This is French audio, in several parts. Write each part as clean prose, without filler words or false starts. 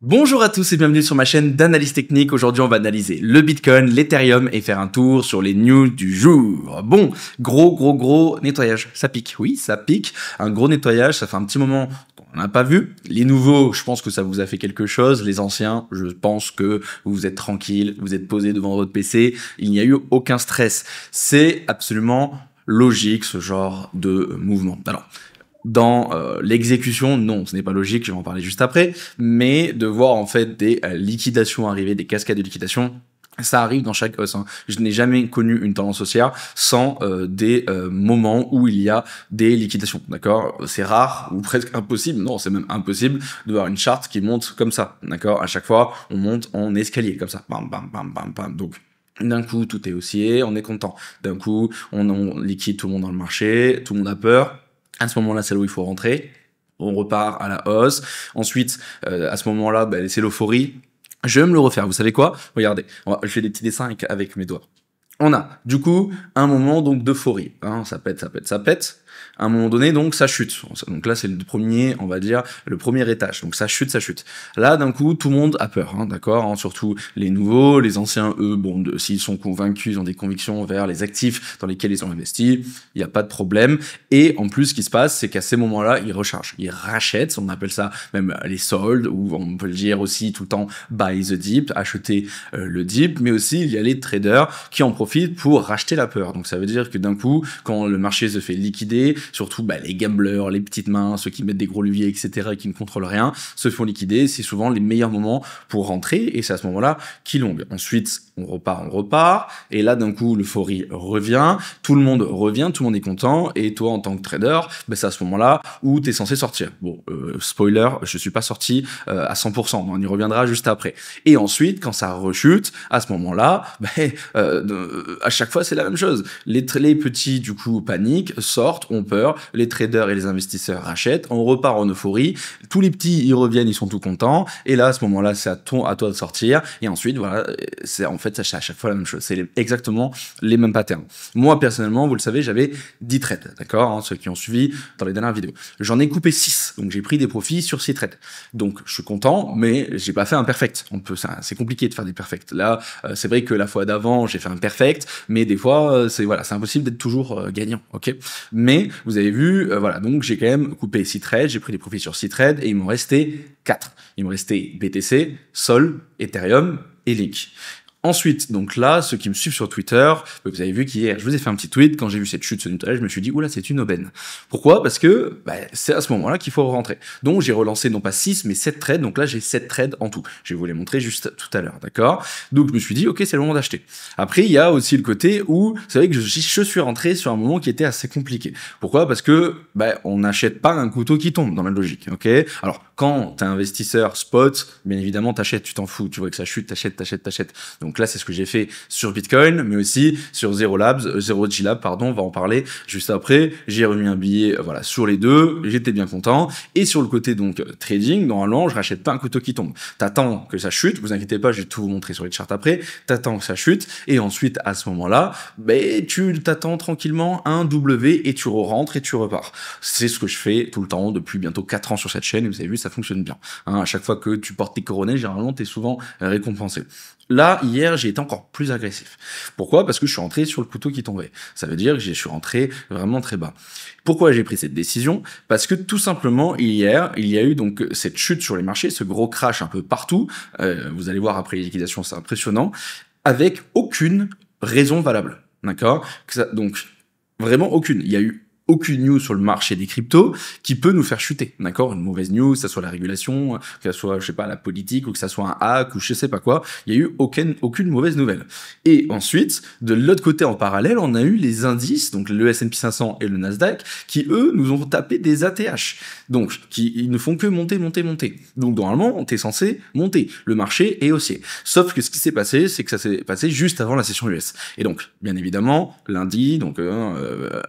Bonjour à tous et bienvenue sur ma chaîne d'analyse technique. Aujourd'hui, on va analyser le Bitcoin, l'Ethereum et faire un tour sur les news du jour. Bon, gros nettoyage. Ça pique, oui, ça pique. Un gros nettoyage, ça fait un petit moment qu'on n'a pas vu. Les nouveaux, je pense que ça vous a fait quelque chose. Les anciens, je pense que vous êtes tranquille, vous êtes posé devant votre PC. Il n'y a eu aucun stress. C'est absolument logique ce genre de mouvement. Alors, dans l'exécution, non, ce n'est pas logique, je vais en parler juste après, mais de voir en fait des liquidations arriver, des cascades de liquidation, ça arrive dans chaque hausse. Je n'ai jamais connu une tendance haussière sans des moments où il y a des liquidations, d'accord? C'est rare ou presque impossible, non, c'est même impossible de voir une charte qui monte comme ça, d'accord? À chaque fois, on monte en escalier, comme ça, bam, bam, bam, bam, bam, donc... D'un coup, tout est haussier, on est content. D'un coup, on liquide tout le monde dans le marché, tout le monde a peur. À ce moment-là, c'est là où il faut rentrer. On repart à la hausse. Ensuite, à ce moment-là, c'est l'euphorie. Je vais me le refaire. Vous savez quoi? Regardez, je fais des petits dessins avec mes doigts. On a, du coup, un moment donc d'euphorie. Ça pète. À un moment donné, donc, ça chute. Donc là, c'est le premier, on va dire, le premier étage. Donc ça chute. Là, d'un coup, tout le monde a peur, d'accord, surtout les nouveaux, les anciens, eux, bon, s'ils sont convaincus, ils ont des convictions vers les actifs dans lesquels ils ont investi, il n'y a pas de problème. Et en plus, ce qui se passe, c'est qu'à ces moments-là, ils rechargent, ils rachètent, on appelle ça même les soldes, ou on peut le dire aussi tout le temps, buy the dip, acheter le dip, mais aussi il y a les traders qui en profitent pour racheter la peur. Donc ça veut dire que d'un coup, quand le marché se fait liquider, surtout les gamblers, les petites mains, ceux qui mettent des gros leviers, etc., et qui ne contrôlent rien, se font liquider. C'est souvent les meilleurs moments pour rentrer, et c'est à ce moment-là qu'ils longuent. Ensuite, on repart, et là, d'un coup, l'euphorie revient, tout le monde est content, et toi, en tant que trader, c'est à ce moment-là où tu es censé sortir. Bon, spoiler, je suis pas sorti à 100%, on y reviendra juste après. Et ensuite, quand ça rechute, à ce moment-là, à chaque fois, c'est la même chose. Les petits, du coup, paniquent, sortent, ont peur, les traders et les investisseurs rachètent, on repart en euphorie, tous les petits, ils reviennent, ils sont tout contents, et là, à ce moment-là, c'est à toi de sortir, et ensuite, voilà, c'est en fait, c'est à chaque fois la même chose, c'est exactement les mêmes patterns. Moi, personnellement, vous le savez, j'avais 10 trades, d'accord, ceux qui ont suivi dans les dernières vidéos. J'en ai coupé 6, donc j'ai pris des profits sur 6 trades. Donc, je suis content, mais j'ai pas fait un perfect. C'est compliqué de faire des perfects. Là, c'est vrai que la fois d'avant, j'ai fait un perfect, mais des fois, c'est impossible d'être toujours gagnant, ok? Mais vous avez vu, voilà, donc j'ai quand même coupé 6 trades, j'ai pris des profits sur 6 trades, et il m'en restait 4. Il me restait BTC, Sol, Ethereum et Link. Ensuite, donc là, ceux qui me suivent sur Twitter, vous avez vu qu'hier, je vous ai fait un petit tweet, quand j'ai vu cette chute sur nettoyage, je me suis dit, oula, c'est une aubaine. Pourquoi? Parce que c'est à ce moment-là qu'il faut rentrer. Donc j'ai relancé non pas 6, mais 7 trades, donc là j'ai 7 trades en tout. Je vais vous les montrer juste tout à l'heure, d'accord? Donc je me suis dit, ok, c'est le moment d'acheter. Après, il y a aussi le côté où, c'est vrai que je suis rentré sur un moment qui était assez compliqué. Pourquoi? Parce que on n'achète pas un couteau qui tombe, dans la logique, ok? Alors, quand t'es investisseur spot, bien évidemment, t'achètes, tu t'en fous, tu vois que ça chute, t'achètes. Donc là, c'est ce que j'ai fait sur Bitcoin, mais aussi sur Zero G Lab, pardon, on va en parler juste après. J'ai remis un billet, voilà, sur les deux, j'étais bien content. Et sur le côté, donc, trading, normalement, je rachète pas un couteau qui tombe. T'attends que ça chute, vous inquiétez pas, je vais tout vous montrer sur les charts après. T'attends que ça chute, et ensuite, à ce moment-là, tu t'attends tranquillement un W et tu rentres et tu repars. C'est ce que je fais tout le temps depuis bientôt 4 ans sur cette chaîne, et vous avez vu, ça fonctionne bien. À chaque fois que tu portes tes coronets, généralement, t'es souvent récompensé. Là, hier, j'ai été encore plus agressif. Pourquoi? Parce que je suis rentré sur le couteau qui tombait. Ça veut dire que je suis rentré vraiment très bas. Pourquoi j'ai pris cette décision? Parce que tout simplement, hier, il y a eu donc cette chute sur les marchés, ce gros crash un peu partout. Vous allez voir après les liquidations, c'est impressionnant, avec aucune raison valable. D'accord? Donc, vraiment aucune. Il y a eu aucune news sur le marché des cryptos qui peut nous faire chuter, d'accord? Une mauvaise news, que ça soit la régulation, que ça soit, je sais pas, la politique, ou que ça soit un hack, ou je sais pas quoi. Il y a eu aucune mauvaise nouvelle. Et ensuite, de l'autre côté, en parallèle, on a eu les indices, donc le S&P 500 et le Nasdaq, qui, eux, nous ont tapé des ATH. Donc, ils ne font que monter. Donc, normalement, on est censé monter. Le marché est haussier. Sauf que ce qui s'est passé, c'est que ça s'est passé juste avant la session US. Et donc, bien évidemment, lundi, donc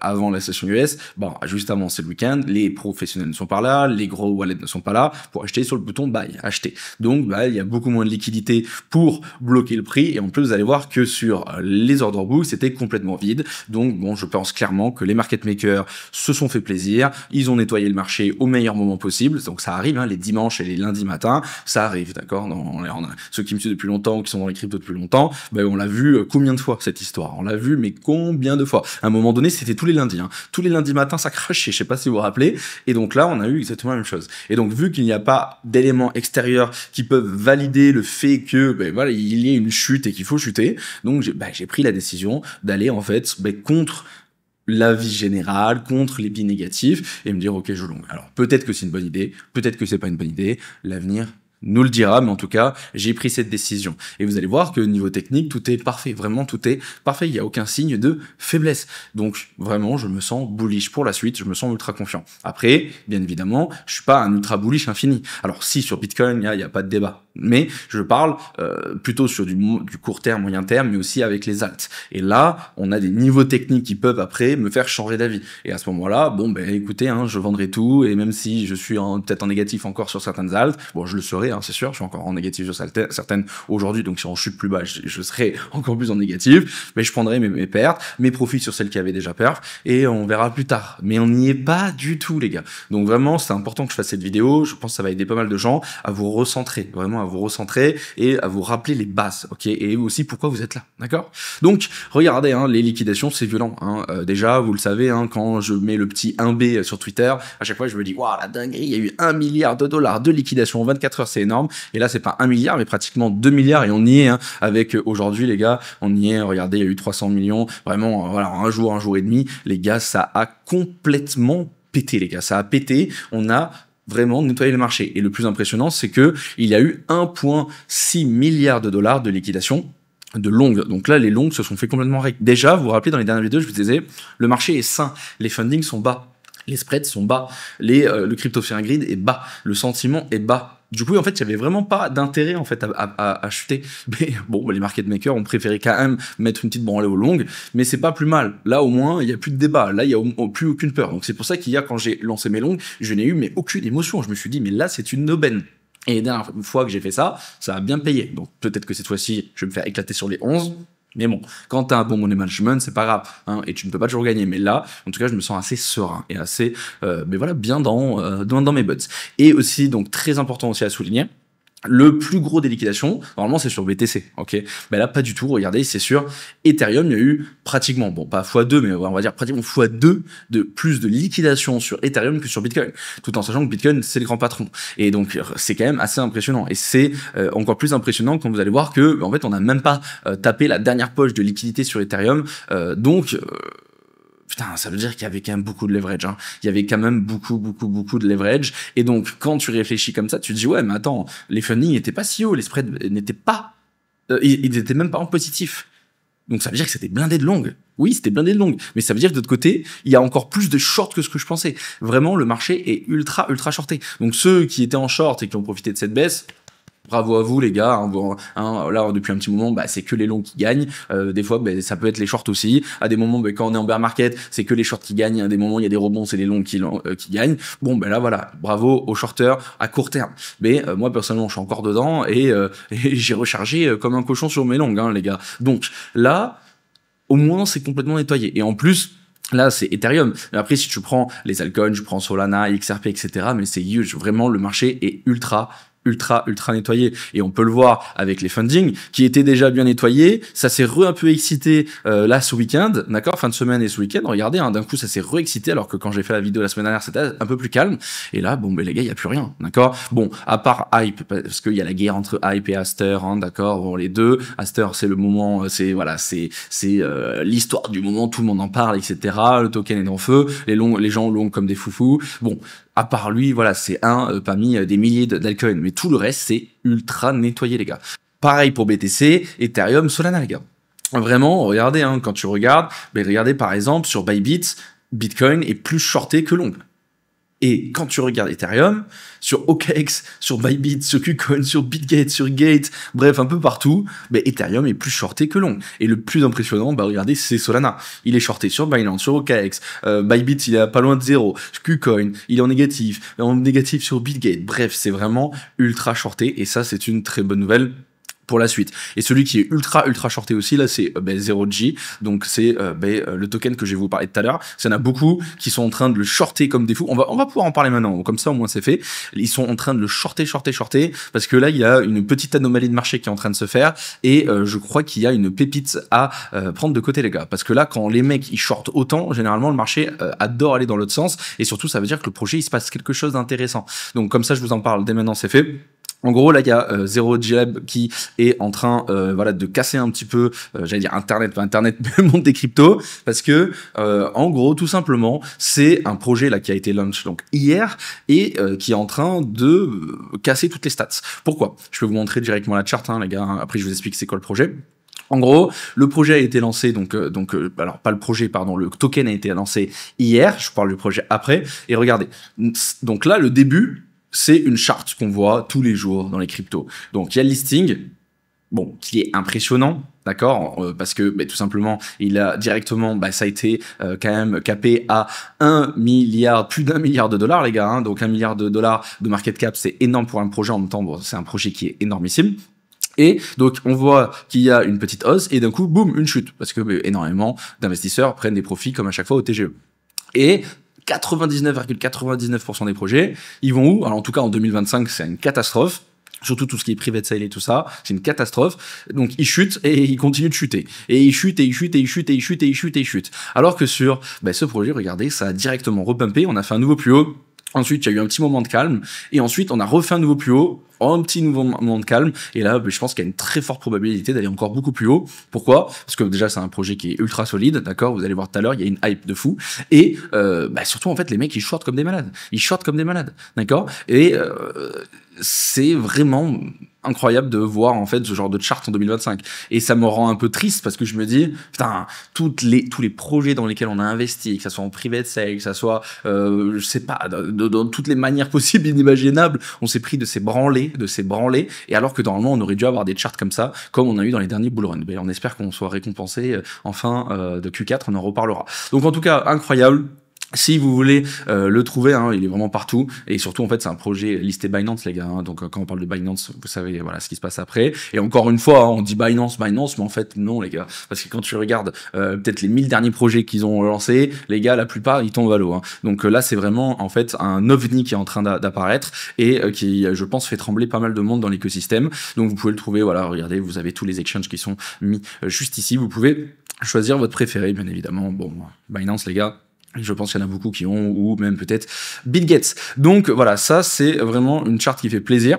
avant la session US, baisse, bon, juste avant, c'est le week-end, les professionnels ne sont pas là, les gros wallets ne sont pas là pour acheter sur le bouton buy, acheter. Donc, bah, il y a beaucoup moins de liquidité pour bloquer le prix. Et en plus, vous allez voir que sur les order books, c'était complètement vide. Donc, bon, je pense clairement que les market makers se sont fait plaisir. Ils ont nettoyé le marché au meilleur moment possible. Donc, ça arrive, hein, les dimanches et les lundis matins, ça arrive, d'accord. Ceux qui me suivent depuis longtemps, qui sont dans les cryptos depuis longtemps, ben, on l'a vu combien de fois cette histoire. On l'a vu, mais combien de fois. À un moment donné, c'était tous les lundis. Hein. Tous les lundis matins, ça crachait. Je sais pas si vous vous rappelez. Et donc là, on a eu exactement la même chose. Et donc, vu qu'il n'y a pas d'éléments extérieurs qui peuvent valider le fait que, ben voilà, il y ait une chute et qu'il faut chuter, donc j'ai pris la décision d'aller en fait contre l'avis général, contre les biais négatifs, et me dire ok, je long. Alors peut-être que c'est une bonne idée, peut-être que c'est pas une bonne idée, l'avenir nous le dira, mais en tout cas, j'ai pris cette décision. Et vous allez voir que niveau technique, tout est parfait, vraiment tout est parfait, il n'y a aucun signe de faiblesse. Donc vraiment, je me sens bullish pour la suite, je me sens ultra confiant. Après, bien évidemment, je suis pas un ultra bullish infini. Alors si sur Bitcoin, il y a pas de débat, mais je parle plutôt sur du court terme, moyen terme, mais aussi avec les alts. Et là, on a des niveaux techniques qui peuvent après me faire changer d'avis. Et à ce moment-là, bon ben écoutez, hein, je vendrai tout, et même si je suis peut-être en négatif encore sur certaines alts, bon je le serai, hein, c'est sûr, je suis encore en négatif sur certaines aujourd'hui, donc si on chute plus bas, je serai encore plus en négatif, mais je prendrai mes pertes, mes profits sur celles qui avaient déjà peur, et on verra plus tard. Mais on n'y est pas du tout, les gars. Donc vraiment, c'est important que je fasse cette vidéo, je pense que ça va aider pas mal de gens à vous recentrer, vraiment à vous recentrer et à vous rappeler les bases, ok, et aussi pourquoi vous êtes là, d'accord. Donc, regardez, hein, les liquidations, c'est violent, hein. Déjà, vous le savez, hein, quand je mets le petit 1B sur Twitter, à chaque fois, je me dis, waouh, la dinguerie, il y a eu 1 milliard de dollars de liquidation en 24 heures, c'est énorme. Et là, c'est pas 1 milliard, mais pratiquement 2 milliards, et on y est, hein, avec aujourd'hui, les gars, on y est, regardez, il y a eu 300 millions, vraiment, voilà, en un jour et demi, les gars, ça a complètement pété, les gars, ça a pété, on a vraiment nettoyer le marché. Et le plus impressionnant, c'est que il y a eu 1,6 milliard de dollars de liquidation de longues. Donc là, les longues se sont fait complètement déjà, vous vous rappelez, dans les dernières vidéos, je vous disais, le marché est sain, les fundings sont bas, les spreads sont bas, le crypto fear grid est bas, le sentiment est bas. Du coup, en fait, il n'y avait vraiment pas d'intérêt en fait à chuter. Mais bon, les market makers ont préféré quand même mettre une petite branlée aux longues, mais c'est pas plus mal. Là, au moins, il n'y a plus de débat. Là, il n'y a plus aucune peur. Donc c'est pour ça qu'hier, quand j'ai lancé mes longues, je n'ai eu mais aucune émotion. Je me suis dit, mais là, c'est une aubaine. Et la dernière fois que j'ai fait ça, ça a bien payé. Donc peut-être que cette fois-ci, je vais me faire éclater sur les 11. Mais bon, quand t'as un bon money management, c'est pas grave, hein, et tu ne peux pas toujours gagner. Mais là, en tout cas, je me sens assez serein et assez, mais voilà, bien dans mes buts. Et aussi, donc très important aussi à souligner, le plus gros des liquidations, normalement, c'est sur BTC, ok? Ben là, pas du tout. Regardez, c'est sur Ethereum, il y a eu pratiquement, bon, pas x2, mais on va dire pratiquement x2 de plus de liquidation sur Ethereum que sur Bitcoin. Tout en sachant que Bitcoin, c'est le grand patron. Et donc, c'est quand même assez impressionnant. Et c'est encore plus impressionnant quand vous allez voir que, en fait, on n'a même pas tapé la dernière poche de liquidité sur Ethereum. Putain, ça veut dire qu'il y avait quand même beaucoup de leverage, hein. Il y avait quand même beaucoup de leverage. Et donc, quand tu réfléchis comme ça, tu te dis, ouais, mais attends, les fundings n'étaient pas si hauts, les spreads n'étaient pas, ils étaient même pas en positif. Donc, ça veut dire que c'était blindé de longues. Oui, c'était blindé de longues. Mais ça veut dire que de l'autre côté, il y a encore plus de short que ce que je pensais. Vraiment, le marché est ultra shorté. Donc, ceux qui étaient en short et qui ont profité de cette baisse, bravo à vous les gars, là depuis un petit moment, bah, c'est que les longs qui gagnent, des fois bah, ça peut être les shorts aussi, à des moments bah, quand on est en bear market, c'est que les shorts qui gagnent, à des moments il y a des rebonds, c'est les longs qui gagnent, bon ben là voilà, bravo aux shorters à court terme, mais moi personnellement je suis encore dedans et j'ai rechargé comme un cochon sur mes longues, hein, les gars, donc là, au moins c'est complètement nettoyé, et en plus, là, c'est Ethereum. Mais après, si tu prends les altcoins, tu prends Solana, XRP, etc., mais c'est huge. Vraiment, le marché est ultra nettoyé. Et on peut le voir avec les fundings, qui étaient déjà bien nettoyés. Ça s'est un peu excité, là, ce week-end, d'accord? Fin de semaine et ce week-end. Regardez, hein, d'un coup, ça s'est re-excité, alors que quand j'ai fait la vidéo la semaine dernière, c'était un peu plus calme. Et là, bon, ben, les gars, il n'y a plus rien, d'accord? Bon, à part Hype, parce qu'il y a la guerre entre Hype et Aster, hein, d'accord? Bon, les deux. Aster, c'est le moment, c'est l'histoire du moment, tout le monde en parle, etc. Le token est en feu. Les gens l'ont comme des foufous. Bon, à part lui, voilà, c'est parmi des milliers d'altcoins. Mais tout le reste, c'est ultra nettoyé, les gars. Pareil pour BTC, Ethereum, Solana, les gars. Vraiment, regardez, hein, quand tu regardes, regardez par exemple sur Bybit, Bitcoin est plus shorté que long. Et quand tu regardes Ethereum, sur OKX, sur Bybit, sur KuCoin, sur BitGate, sur Gate, bref, un peu partout, ben Ethereum est plus shorté que long. Et le plus impressionnant, bah regardez, c'est Solana. Il est shorté sur Binance, sur OKX, Bybit, il est pas loin de zéro, KuCoin, il est en négatif sur BitGate. Bref, c'est vraiment ultra shorté, et ça, c'est une très bonne nouvelle pour la suite. Et celui qui est ultra shorté aussi, là, c'est Zero G. Donc, c'est le token que je vais vous parler tout à l'heure. Il y en a beaucoup qui sont en train de le shorter comme des fous. On va pouvoir en parler maintenant. Comme ça, au moins, c'est fait. Ils sont en train de le shorter. Parce que là, il y a une petite anomalie de marché qui est en train de se faire. Et je crois qu'il y a une pépite à prendre de côté, les gars. Parce que là, quand les mecs, ils shortent autant, généralement, le marché adore aller dans l'autre sens. Et surtout, ça veut dire que le projet, il se passe quelque chose d'intéressant. Donc, comme ça, je vous en parle dès maintenant, c'est fait. En gros, là, il y a Zero G Lab qui est en train, de casser un petit peu, j'allais dire Internet, le monde des cryptos, parce que, en gros, tout simplement, c'est un projet là qui a été launch donc hier et qui est en train de casser toutes les stats. Pourquoi? Je peux vous montrer directement la chart, les gars. Après, je vous explique c'est quoi le projet. En gros, le projet a été lancé, alors pas le projet, pardon, le token a été lancé hier. Je parle du projet après. Et regardez, donc là, le début. C'est une charte qu'on voit tous les jours dans les cryptos. Donc, il y a le listing, qui est impressionnant, d'accord, parce que tout simplement, il a directement, ça a été quand même capé à plus d'1 milliard de dollars, les gars. Hein, donc, $1 milliard de market cap, c'est énorme pour un projet. En même temps, c'est un projet qui est énormissime. Et donc, on voit qu'il y a une petite hausse et d'un coup, boum, une chute. Parce que énormément d'investisseurs prennent des profits comme à chaque fois au TGE. Et 99,99% des projets, ils vont où? Alors en tout cas en 2025, c'est une catastrophe. Surtout tout ce qui est private sale et tout ça, c'est une catastrophe. Donc ils chutent et ils continuent de chuter. Et ils chutent et ils chutent et ils chutent et ils chutent et ils chutent et ils chutent. Alors que sur ce projet, regardez, ça a directement repumpé, on a fait un nouveau plus haut. Ensuite, il y a eu un petit moment de calme. Et ensuite, on a refait un nouveau plus haut. Un petit nouveau moment de calme. Et là, je pense qu'il y a une très forte probabilité d'aller encore beaucoup plus haut. Pourquoi? Parce que déjà, c'est un projet qui est ultra solide. D'accord? Vous allez voir tout à l'heure, il y a une hype de fou. Et surtout, en fait, les mecs, ils shortent comme des malades. D'accord? Et c'est vraiment incroyable de voir en fait ce genre de chart en 2025 et ça me rend un peu triste parce que je me dis putain tous les projets dans lesquels on a investi, que ça soit en private sale, que ça soit je sais pas dans toutes les manières possibles inimaginables, on s'est pris de ces branlés et alors que normalement on aurait dû avoir des charts comme ça comme on a eu dans les derniers bull runs. On espère qu'on soit récompensé en fin de Q4, on en reparlera. Donc en tout cas incroyable. Si vous voulez le trouver, il est vraiment partout et surtout en fait c'est un projet listé Binance les gars. Donc quand on parle de Binance, vous savez voilà ce qui se passe après. Et encore une fois, on dit Binance, mais en fait non les gars, parce que quand tu regardes peut-être les 1000 derniers projets qu'ils ont lancés, les gars la plupart ils tombent à l'eau. Donc là c'est vraiment en fait un ovni qui est en train d'apparaître et qui je pense fait trembler pas mal de monde dans l'écosystème. Donc vous pouvez le trouver, voilà, regardez, vous avez tous les exchanges qui sont mis juste ici. Vous pouvez choisir votre préféré bien évidemment. Binance les gars. Je pense qu'il y en a beaucoup qui ont, ou même peut-être BitGate. Donc voilà, ça c'est vraiment une charte qui fait plaisir.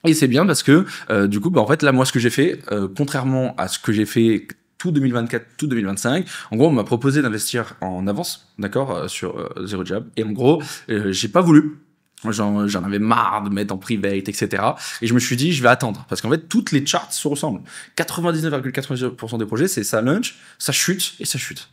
Et c'est bien parce que du coup, en fait, là, moi, ce que j'ai fait, contrairement à ce que j'ai fait tout 2024, tout 2025, en gros, on m'a proposé d'investir en avance, d'accord, sur Zero Jab. Et en gros, j'ai pas voulu. J'en avais marre de mettre en private, etc. Et je me suis dit, je vais attendre. Parce qu'en fait, toutes les charts se ressemblent. 99,99% des projets, c'est ça launch, ça chute et ça chute.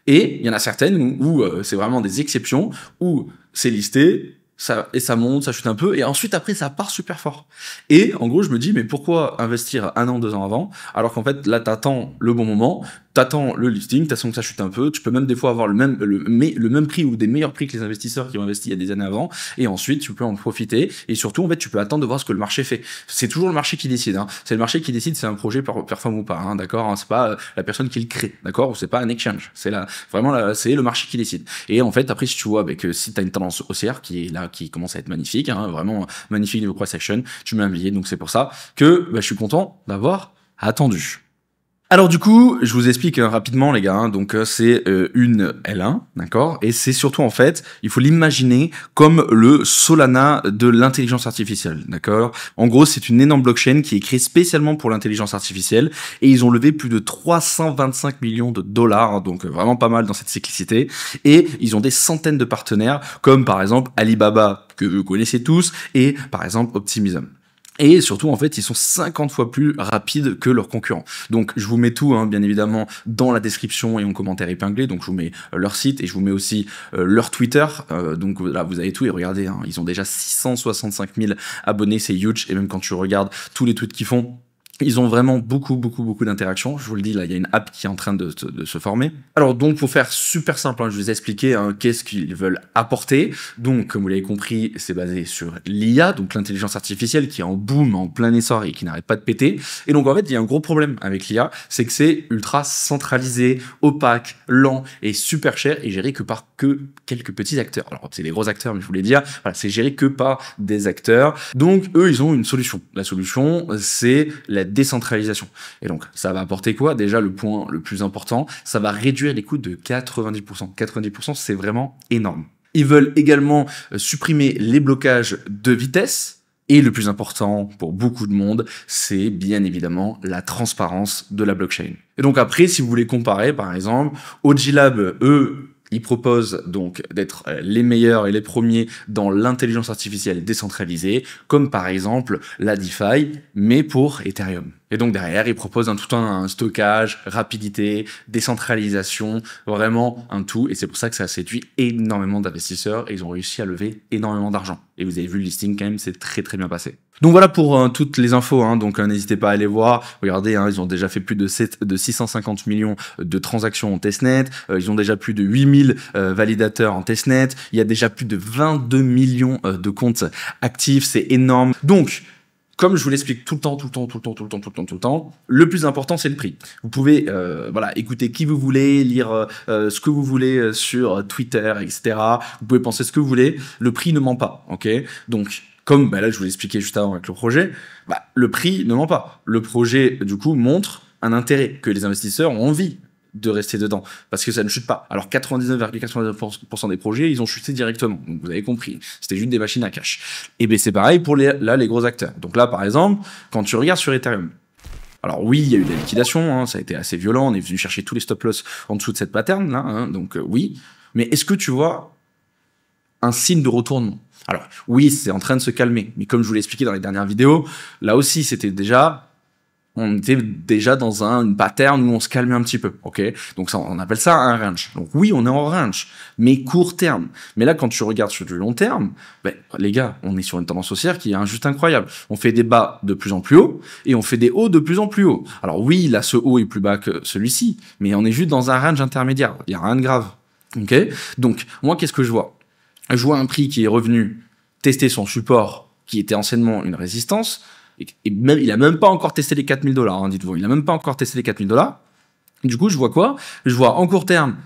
Et il y en a certaines où c'est vraiment des exceptions, où c'est listé, ça monte, ça chute un peu, et ensuite après ça part super fort. Et en gros je me dis mais pourquoi investir 1 an, 2 ans avant, alors qu'en fait là t'attends le bon moment, t'attends le listing, t'attends que ça chute un peu, tu peux même des fois avoir le même prix ou des meilleurs prix que les investisseurs qui ont investi il y a des années avant, et ensuite tu peux en profiter, et surtout en fait tu peux attendre de voir ce que le marché fait. C'est toujours le marché qui décide, c'est le marché qui décide si un projet performe ou pas, d'accord, c'est pas la personne qui le crée, d'accord, ou c'est pas un exchange, c'est c'est le marché qui décide. Et en fait après si tu vois que si t'as une tendance haussière qui est là, qui commence à être magnifique, vraiment magnifique niveau price action, tu mets un billet, donc c'est pour ça que je suis content d'avoir attendu. Alors du coup, je vous explique rapidement les gars, donc c'est une L1, d'accord, et c'est surtout en fait, il faut l'imaginer comme le Solana de l'intelligence artificielle, d'accord. En gros, c'est une énorme blockchain qui est créée spécialement pour l'intelligence artificielle et ils ont levé plus de 325 millions de dollars, donc vraiment pas mal dans cette cyclicité, et ils ont des centaines de partenaires comme par exemple Alibaba que vous connaissez tous et par exemple Optimism. Et surtout, en fait, ils sont 50 fois plus rapides que leurs concurrents. Donc, je vous mets tout, hein, bien évidemment, dans la description et en commentaire épinglé. Donc, je vous mets leur site et je vous mets aussi leur Twitter. Donc, là, vous avez tout. Et regardez, hein, ils ont déjà 665 000 abonnés. C'est huge. Et même quand tu regardes tous les tweets qu'ils font, ils ont vraiment beaucoup d'interactions. Je vous le dis, là, il y a une app qui est en train de se former. Alors donc, pour faire super simple, hein, je vous ai expliqué hein, qu'est-ce qu'ils veulent apporter. Donc, comme vous l'avez compris, c'est basé sur l'IA, donc l'intelligence artificielle qui est en boom, en plein essor et qui n'arrête pas de péter. Et donc, en fait, il y a un gros problème avec l'IA, c'est que c'est ultra centralisé, opaque, lent et super cher et géré que par quelques petits acteurs. Alors, c'est des gros acteurs, mais je voulais dire, voilà, c'est géré que par des acteurs. Donc, eux, ils ont une solution. La solution, c'est la décentralisation. Et donc, ça va apporter quoi? Déjà, le point le plus important, ça va réduire les coûts de 90%. 90%, c'est vraiment énorme. Ils veulent également supprimer les blocages de vitesse. Et le plus important pour beaucoup de monde, c'est bien évidemment la transparence de la blockchain. Et donc après, si vous voulez comparer, par exemple, OGLab, eux, ils proposent donc d'être les meilleurs et les premiers dans l'intelligence artificielle décentralisée, comme par exemple la DeFi, mais pour Ethereum. Et donc derrière, ils proposent tout un stockage, rapidité, décentralisation, vraiment un tout. Et c'est pour ça que ça a séduit énormément d'investisseurs et ils ont réussi à lever énormément d'argent. Et vous avez vu le listing quand même, c'est très bien passé. Donc voilà pour toutes les infos, hein. Donc n'hésitez pas à aller voir. Regardez, hein, ils ont déjà fait plus de 650 millions de transactions en testnet. Ils ont déjà plus de 8000 validateurs en testnet. Il y a déjà plus de 22 millions de comptes actifs. C'est énorme. Donc, comme je vous l'explique tout le temps, le plus important, c'est le prix. Vous pouvez voilà, écouter qui vous voulez, lire ce que vous voulez sur Twitter, etc. Vous pouvez penser ce que vous voulez. Le prix ne ment pas, ok? Donc, comme là, je vous l'expliquais juste avant avec le projet, le prix ne ment pas. Le projet, du coup, montre un intérêt que les investisseurs ont envie de rester dedans, parce que ça ne chute pas. Alors 99,99% des projets, ils ont chuté directement. Donc vous avez compris, c'était juste des machines à cash. Et bien c'est pareil pour les gros acteurs. Donc là, par exemple, quand tu regardes sur Ethereum, alors oui, il y a eu de la liquidation, hein, ça a été assez violent, on est venu chercher tous les stop-loss en dessous de cette pattern là, hein, donc oui. Mais est-ce que tu vois un signe de retournement? Alors oui, c'est en train de se calmer, mais comme je vous l'ai expliqué dans les dernières vidéos, là aussi c'était déjà... On était déjà dans une pattern où on se calmait un petit peu, ok? Donc ça, on appelle ça un range. Donc oui, on est en range, mais court terme. Mais là, quand tu regardes sur du long terme, les gars, on est sur une tendance haussière qui est juste incroyable. On fait des bas de plus en plus haut et on fait des hauts de plus en plus haut. Alors oui, là, ce haut est plus bas que celui-ci, mais on est juste dans un range intermédiaire. Il n'y a rien de grave, ok? Donc moi, qu'est-ce que je vois? Je vois un prix qui est revenu tester son support, qui était anciennement une résistance. Et même, il a même pas encore testé les 4000 $, hein, dites-vous. Il a même pas encore testé les 4000 $. Du coup, je vois quoi? Je vois en court terme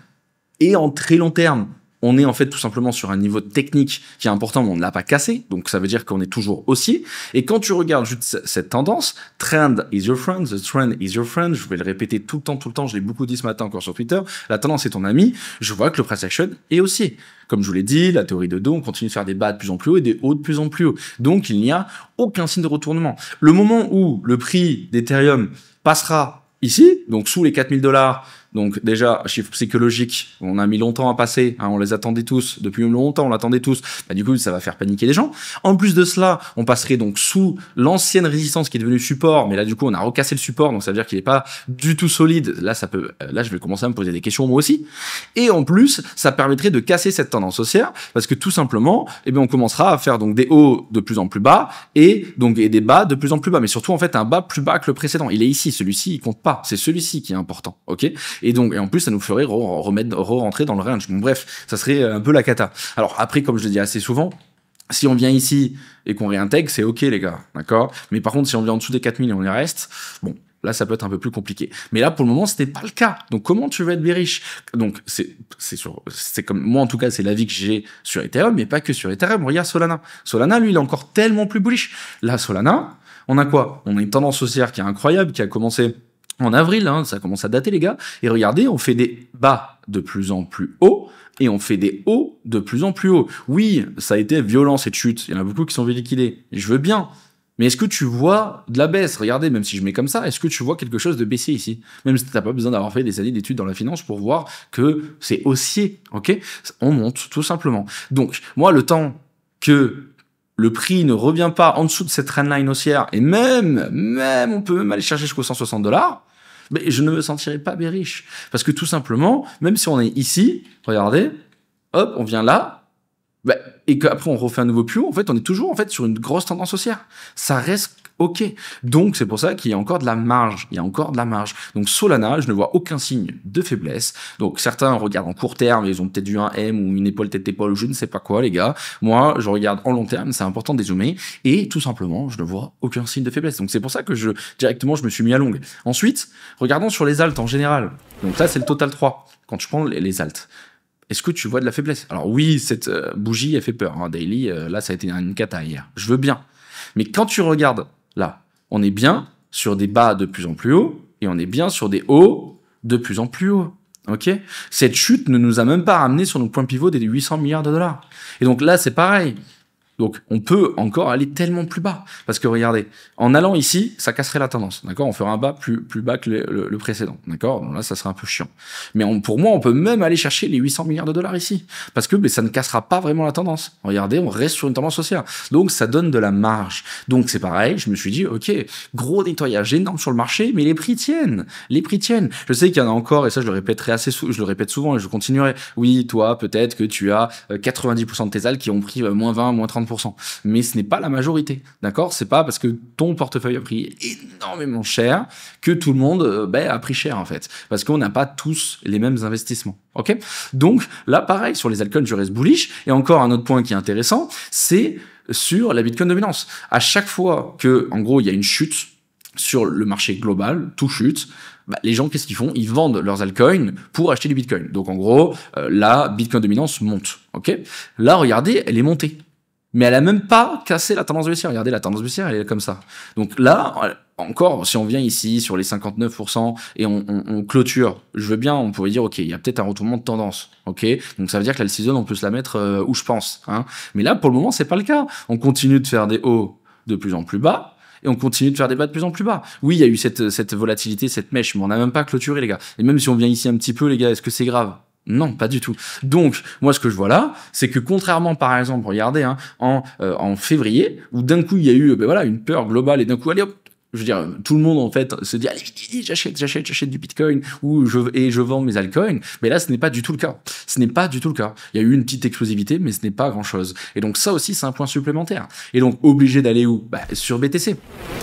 et en très long terme, on est en fait tout simplement sur un niveau technique qui est important, mais on ne l'a pas cassé. Donc ça veut dire qu'on est toujours haussier. Et quand tu regardes juste cette tendance, trend is your friend, the trend is your friend, je vais le répéter tout le temps, je l'ai beaucoup dit ce matin encore sur Twitter, la tendance est ton ami, je vois que le price action est haussier. Comme je vous l'ai dit, la théorie de dos, on continue de faire des bas de plus en plus haut et des hauts de plus en plus haut. Donc il n'y a aucun signe de retournement. Le moment où le prix d'Ethereum passera ici, donc sous les 4000 $, donc déjà, chiffre psychologique, on a mis longtemps à passer, hein, on les attendait tous, depuis longtemps on l'attendait tous, du coup ça va faire paniquer les gens. En plus de cela, on passerait donc sous l'ancienne résistance qui est devenue support, mais là du coup on a recassé le support, donc ça veut dire qu'il n'est pas du tout solide. Là là je vais commencer à me poser des questions moi aussi. Et en plus, ça permettrait de casser cette tendance haussière, parce que tout simplement, on commencera à faire donc des hauts de plus en plus bas, et des bas de plus en plus bas, mais surtout en fait un bas plus bas que le précédent. Il est ici, celui-ci il compte pas, c'est celui-ci qui est important, ok? Et en plus, ça nous ferait rentrer dans le range. Bon, bref, ça serait un peu la cata. Alors après, comme je le dis assez souvent, si on vient ici et qu'on réintègre, c'est ok les gars, d'accord? Mais par contre, si on vient en dessous des 4000 et on y reste, bon, là, ça peut être un peu plus compliqué. Mais là, pour le moment, c'était pas le cas. Donc, comment tu veux être bearish? Donc, c'est comme, moi, en tout cas, c'est l'avis que j'ai sur Ethereum, mais pas que sur Ethereum. Regarde Solana. Solana, lui, il est encore tellement plus bullish. Là, Solana, on a quoi? On a une tendance haussière qui est incroyable, qui a commencé en avril, hein, ça commence à dater les gars, et regardez, on fait des bas de plus en plus hauts, et on fait des hauts de plus en plus hauts. Oui, ça a été violent cette chute, il y en a beaucoup qui sont liquidés, je veux bien, mais est-ce que tu vois de la baisse? Regardez, même si je mets comme ça, est-ce que tu vois quelque chose de baissier ici? Même si t'as pas besoin d'avoir fait des années d'études dans la finance pour voir que c'est haussier, ok? On monte, tout simplement. Donc, moi, le temps que le prix ne revient pas en dessous de cette trendline haussière, et même, on peut même aller chercher jusqu'aux $160, mais je ne me sentirai pas bearish. Parce que tout simplement, même si on est ici, regardez, hop, on vient là, bah, et qu'après on refait un nouveau plus haut, en fait, on est toujours en fait sur une grosse tendance haussière. Ça reste ok. Donc, c'est pour ça qu'il y a encore de la marge. Il y a encore de la marge. Donc, Solana, je ne vois aucun signe de faiblesse. Donc, certains regardent en court terme, ils ont peut-être eu un M ou une épaule tête épaule ou je ne sais pas quoi, les gars. Moi, je regarde en long terme, c'est important de dézoomer. Et tout simplement, je ne vois aucun signe de faiblesse. Donc, c'est pour ça que directement, je me suis mis à longue. Ensuite, regardons sur les alts en général. Donc, là, c'est le total 3. Quand tu prends les alts. Est-ce que tu vois de la faiblesse? Alors oui, cette bougie, elle fait peur. Hein. Daily, là, ça a été une cata hier. Je veux bien. Mais quand tu regardes là, on est bien sur des bas de plus en plus hauts et on est bien sur des hauts de plus en plus hauts. Ok? Cette chute ne nous a même pas ramené sur nos points pivots des 800 milliards de dollars. Et donc là, c'est pareil. Donc, on peut encore aller tellement plus bas. Parce que regardez, en allant ici, ça casserait la tendance. D'accord? On fera un bas plus bas que le précédent. D'accord? Donc là, ça serait un peu chiant. Mais pour moi, on peut même aller chercher les 800 milliards de dollars ici. Parce que ça ne cassera pas vraiment la tendance. Regardez, on reste sur une tendance haussière. Donc, ça donne de la marge. Donc, c'est pareil. Je me suis dit, OK, gros nettoyage énorme sur le marché, mais les prix tiennent. Les prix tiennent. Je sais qu'il y en a encore, et ça, je le répéterai je le répète souvent et je continuerai. Oui, toi, peut-être que tu as 90% de tes alts qui ont pris moins 20, moins 30%. Mais ce n'est pas la majorité, d'accord? C'est pas parce que ton portefeuille a pris énormément cher que tout le monde a pris cher en fait, parce qu'on n'a pas tous les mêmes investissements, ok? Donc là, pareil, sur les altcoins, je reste bullish. Et encore un autre point qui est intéressant, c'est sur la Bitcoin dominance. À chaque fois que, en gros, il y a une chute sur le marché global, tout chute, les gens, qu'est-ce qu'ils font? Ils vendent leurs altcoins pour acheter du Bitcoin. Donc en gros, la Bitcoin dominance monte, ok? Là, regardez, elle est montée. Mais elle a même pas cassé la tendance baissière. Regardez, la tendance baissière, elle est comme ça. Donc là, encore, si on vient ici sur les 59% et on clôture, je veux bien, on pourrait dire, ok, il y a peut-être un retournement de tendance, ok. Donc ça veut dire que la season, on peut se la mettre où je pense, hein. Mais là, pour le moment, c'est pas le cas. On continue de faire des hauts de plus en plus bas. Et on continue de faire des bas de plus en plus bas. Oui, il y a eu cette volatilité, cette mèche, mais on n'a même pas clôturé, les gars. Et même si on vient ici un petit peu, les gars, est-ce que c'est grave? Non, pas du tout. Donc, moi, ce que je vois là, c'est que contrairement, par exemple, regardez, hein, en février, où d'un coup, il y a eu une peur globale, et d'un coup, allez hop, je veux dire, tout le monde, en fait, se dit, allez, vite, j'achète du Bitcoin, ou je vends mes altcoins. Mais là, ce n'est pas du tout le cas. Ce n'est pas du tout le cas. Il y a eu une petite explosivité, mais ce n'est pas grand-chose. Et donc, ça aussi, c'est un point supplémentaire. Et donc, obligé d'aller où? Sur BTC.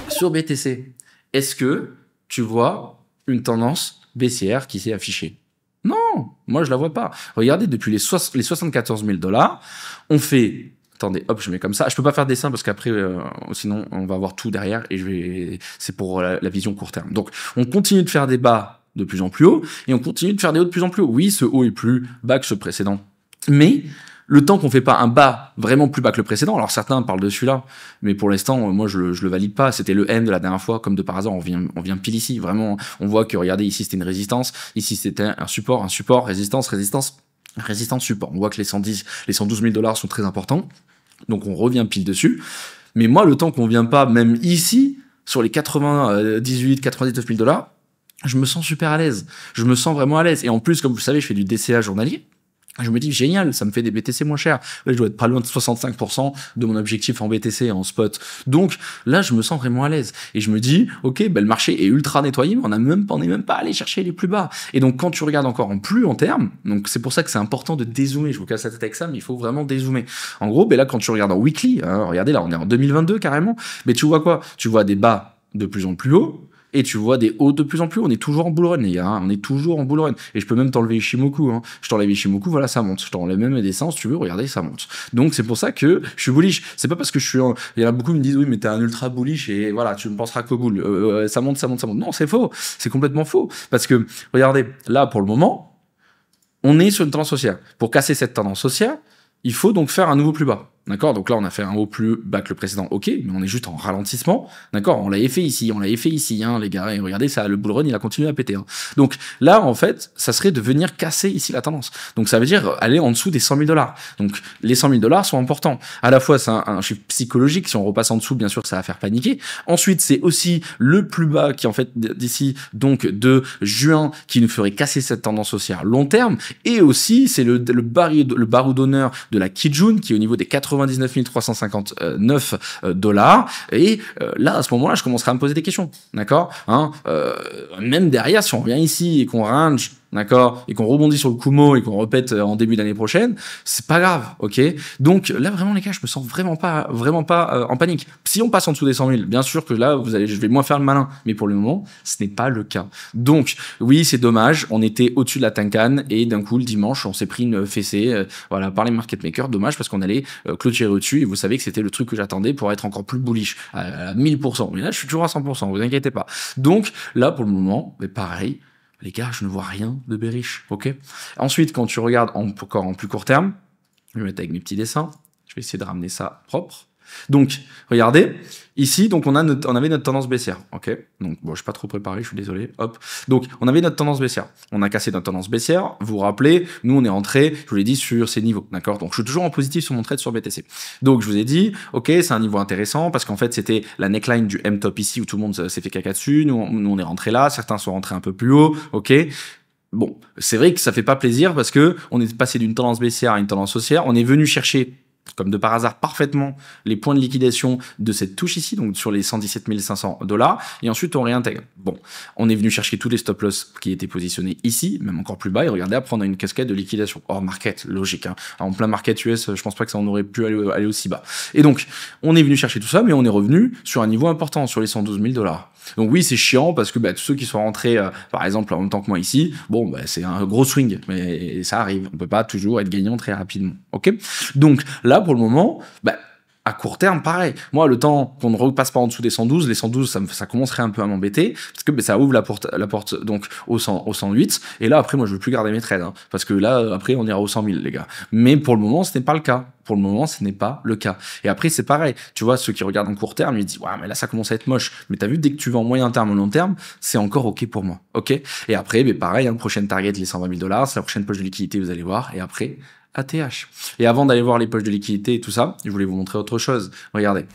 Sur BTC, est-ce que tu vois une tendance baissière qui s'est affichée? Non, moi je la vois pas. Regardez, depuis les 74 000 $, on fait... Attendez, hop, je mets comme ça. Je peux pas faire dessin parce qu'après, sinon, on va avoir tout derrière et c'est pour la vision court terme. Donc, on continue de faire des bas de plus en plus haut et on continue de faire des hauts de plus en plus haut. Oui, ce haut est plus bas que ce précédent. Mais le temps qu'on fait pas un bas vraiment plus bas que le précédent, alors certains parlent de celui-là, mais pour l'instant, moi je le valide pas. C'était le M de la dernière fois, comme de par hasard, on vient pile ici. Vraiment, on voit que regardez, ici c'était une résistance, ici c'était un support, résistance, support. On voit que les 112 000 $ sont très importants, donc on revient pile dessus. Mais moi, le temps qu'on vient pas, même ici, sur les 99 000 $, je me sens super à l'aise. Je me sens vraiment à l'aise. Et en plus, comme vous le savez, je fais du DCA journalier. Je me dis, génial, ça me fait des BTC moins chers. Là, je dois être pas loin de 65% de mon objectif en BTC, en spot. Donc, là, je me sens vraiment à l'aise. Et je me dis, ok, le marché est ultra nettoyé, mais on n'est même pas allé chercher les plus bas. Et donc, quand tu regardes encore en plus long terme, donc c'est pour ça que c'est important de dézoomer. Je vous casse la tête avec ça, mais il faut vraiment dézoomer. En gros, là, quand tu regardes en weekly, hein, regardez, là, on est en 2022 carrément, mais tu vois quoi? Tu vois des bas de plus en plus hauts, et tu vois des hauts de plus en plus hauts. On est toujours en bull run, les gars, hein. On est toujours en bull run. Et je peux même t'enlever Ishimoku, hein. Je t'enlève Ishimoku, voilà, ça monte. Je t'enlève même Descente, si tu veux, regardez, ça monte. Donc, c'est pour ça que je suis bullish. C'est pas parce que il y en a beaucoup qui me disent, oui, mais t'es un ultra bullish et voilà, tu ne penseras qu'au bull. Ça monte. Non, c'est faux. C'est complètement faux. Parce que, regardez, là, pour le moment, on est sur une tendance haussière. Pour casser cette tendance haussière, il faut donc faire un nouveau plus bas. D'accord? Donc là, on a fait un haut plus bas que le précédent. Ok, mais on est juste en ralentissement. D'accord? On l'avait fait ici, hein, les gars. Et regardez, ça, le bull run, il a continué à péter, hein. Donc là, en fait, ça serait de venir casser ici la tendance. Donc ça veut dire aller en dessous des 100 000 $. Donc les 100 000 $ sont importants. À la fois, c'est un chiffre psychologique. Si on repasse en dessous, bien sûr, ça va faire paniquer. Ensuite, c'est aussi le plus bas qui, en fait, d'ici, donc, de juin, qui nous ferait casser cette tendance haussière long terme. Et aussi, c'est le barreau d'honneur de la Kijun, qui est au niveau des 80 99 359 dollars. Et là, à ce moment-là, je commencerai à me poser des questions. D'accord, hein, même derrière, si on revient ici et qu'on range, d'accord, et qu'on rebondit sur le Kumo et qu'on répète en début d'année prochaine, c'est pas grave, ok. Donc là, vraiment, les gars, je me sens vraiment pas en panique. Si on passe en dessous des 100 000, bien sûr que là, je vais moins faire le malin. Mais pour le moment, ce n'est pas le cas. Donc, oui, c'est dommage. On était au-dessus de la Tenkan et d'un coup, le dimanche, on s'est pris une fessée, voilà, par les market makers. Dommage parce qu'on allait clôturer au-dessus et vous savez que c'était le truc que j'attendais pour être encore plus bullish à 1000%. Mais là, je suis toujours à 100%, vous inquiétez pas. Donc, là, pour le moment, mais pareil, les gars, je ne vois rien de bearish, ok. Ensuite, quand tu regardes encore en plus court terme, je vais mettre avec mes petits dessins, je vais essayer de ramener ça propre. Donc, regardez, ici, donc on avait notre tendance baissière, ok. Donc, bon, je suis pas trop préparé, je suis désolé, hop. Donc, on avait notre tendance baissière, on a cassé notre tendance baissière, vous vous rappelez, nous on est rentré, je vous l'ai dit, sur ces niveaux, d'accord. Donc, je suis toujours en positif sur mon trade sur BTC. Donc, je vous ai dit, ok, c'est un niveau intéressant, parce qu'en fait, c'était la neckline du M-top ici, où tout le monde s'est fait caca dessus, nous on est rentré là, certains sont rentrés un peu plus haut, ok. Bon, c'est vrai que ça fait pas plaisir, parce que on est passé d'une tendance baissière à une tendance haussière, on est venu chercher comme de par hasard parfaitement les points de liquidation de cette touche ici, donc sur les 117 500 dollars, et ensuite on réintègre. Bon, on est venu chercher tous les stop loss qui étaient positionnés ici, même encore plus bas, et regardez, après on a une cascade de liquidation. Hors market, logique, hein. En plein market US, je pense pas que ça en aurait pu aller aussi bas. Et donc, on est venu chercher tout ça, mais on est revenu sur un niveau important, sur les 112 000 dollars. Donc oui, c'est chiant parce que tous ceux qui sont rentrés, par exemple, en même temps que moi ici, bon, c'est un gros swing, mais ça arrive. On peut pas toujours être gagnant très rapidement, ok. Donc là, pour le moment, à court terme, pareil. Moi, le temps qu'on ne repasse pas en dessous des 112, les 112, ça commencerait un peu à m'embêter, parce que ça ouvre la porte donc au 108. Et là, après, moi, je veux plus garder mes trades, hein, parce que là, après, on ira au 100 000, les gars. Mais pour le moment, ce n'est pas le cas. Pour le moment, ce n'est pas le cas. Et après, c'est pareil. Tu vois, ceux qui regardent en court terme, ils disent, ouais, mais là, ça commence à être moche. Mais t'as vu, dès que tu vas en moyen terme, en long terme, c'est encore OK pour moi. OK? Et après, pareil, hein, prochaine target, les 120 000 dollars, c'est la prochaine poche de liquidité, vous allez voir. Et après, ATH. Et avant d'aller voir les poches de liquidité et tout ça, je voulais vous montrer autre chose. Regardez.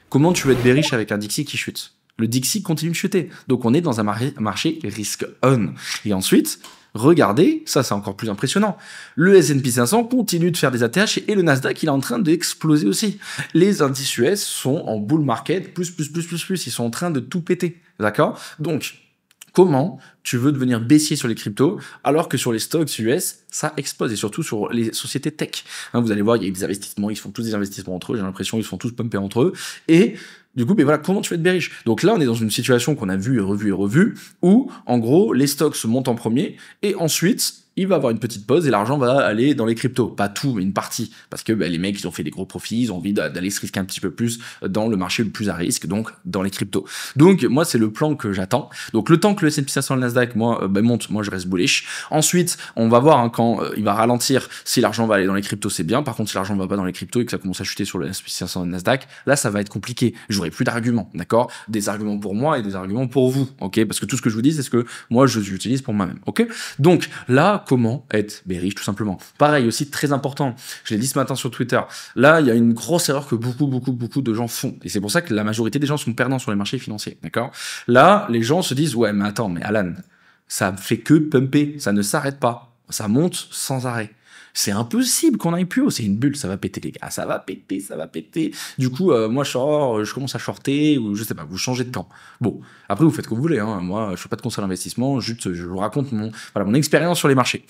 Comment tu veux être bearish avec un Dixie qui chute? Le Dixie continue de chuter. Donc, on est dans un marché risk on. Et ensuite, regardez, ça c'est encore plus impressionnant. Le S&P 500 continue de faire des ATH et le Nasdaq il est en train d'exploser aussi. Les indices US sont en bull market, plus. Ils sont en train de tout péter. D'accord? Donc, comment tu veux devenir baissier sur les cryptos alors que sur les stocks US, ça explose et surtout sur les sociétés tech. Hein, vous allez voir, il y a des investissements, ils font tous des investissements entre eux, j'ai l'impression ils se font tous pumper entre eux. Et du coup, voilà, comment tu vas être bearish? Donc là, on est dans une situation qu'on a vue et revue, où, en gros, les stocks se montent en premier, et ensuite, il va avoir une petite pause et l'argent va aller dans les cryptos. Pas tout, mais une partie. Parce que les mecs, ils ont fait des gros profits, ils ont envie d'aller se risquer un petit peu plus dans le marché le plus à risque, donc dans les cryptos. Donc, moi, c'est le plan que j'attends. Donc, le temps que le S&P 500 et le Nasdaq, monte, moi, je reste bullish. Ensuite, on va voir quand il va ralentir, si l'argent va aller dans les cryptos, c'est bien. Par contre, si l'argent ne va pas dans les cryptos et que ça commence à chuter sur le S&P 500 et le Nasdaq, là, ça va être compliqué. J'aurai plus d'arguments, d'accord? Des arguments pour moi et des arguments pour vous, ok? Parce que tout ce que je vous dis, c'est ce que moi, j'utilise pour moi-même, ok? Donc, là, comment être bearish, tout simplement. Pareil, aussi très important, je l'ai dit ce matin sur Twitter, là, il y a une grosse erreur que beaucoup de gens font. Et c'est pour ça que la majorité des gens sont perdants sur les marchés financiers, d'accord? Là, les gens se disent, ouais, mais attends, mais Alan, ça fait que pumper, ça ne s'arrête pas. Ça monte sans arrêt. C'est impossible qu'on aille plus haut, c'est une bulle, ça va péter les gars, ça va péter. Du coup, moi je commence à shorter, ou je sais pas, vous changez de camp. Bon, après vous faites comme vous voulez, hein. Moi je fais pas de conseil d'investissement, juste je vous raconte mon expérience sur les marchés.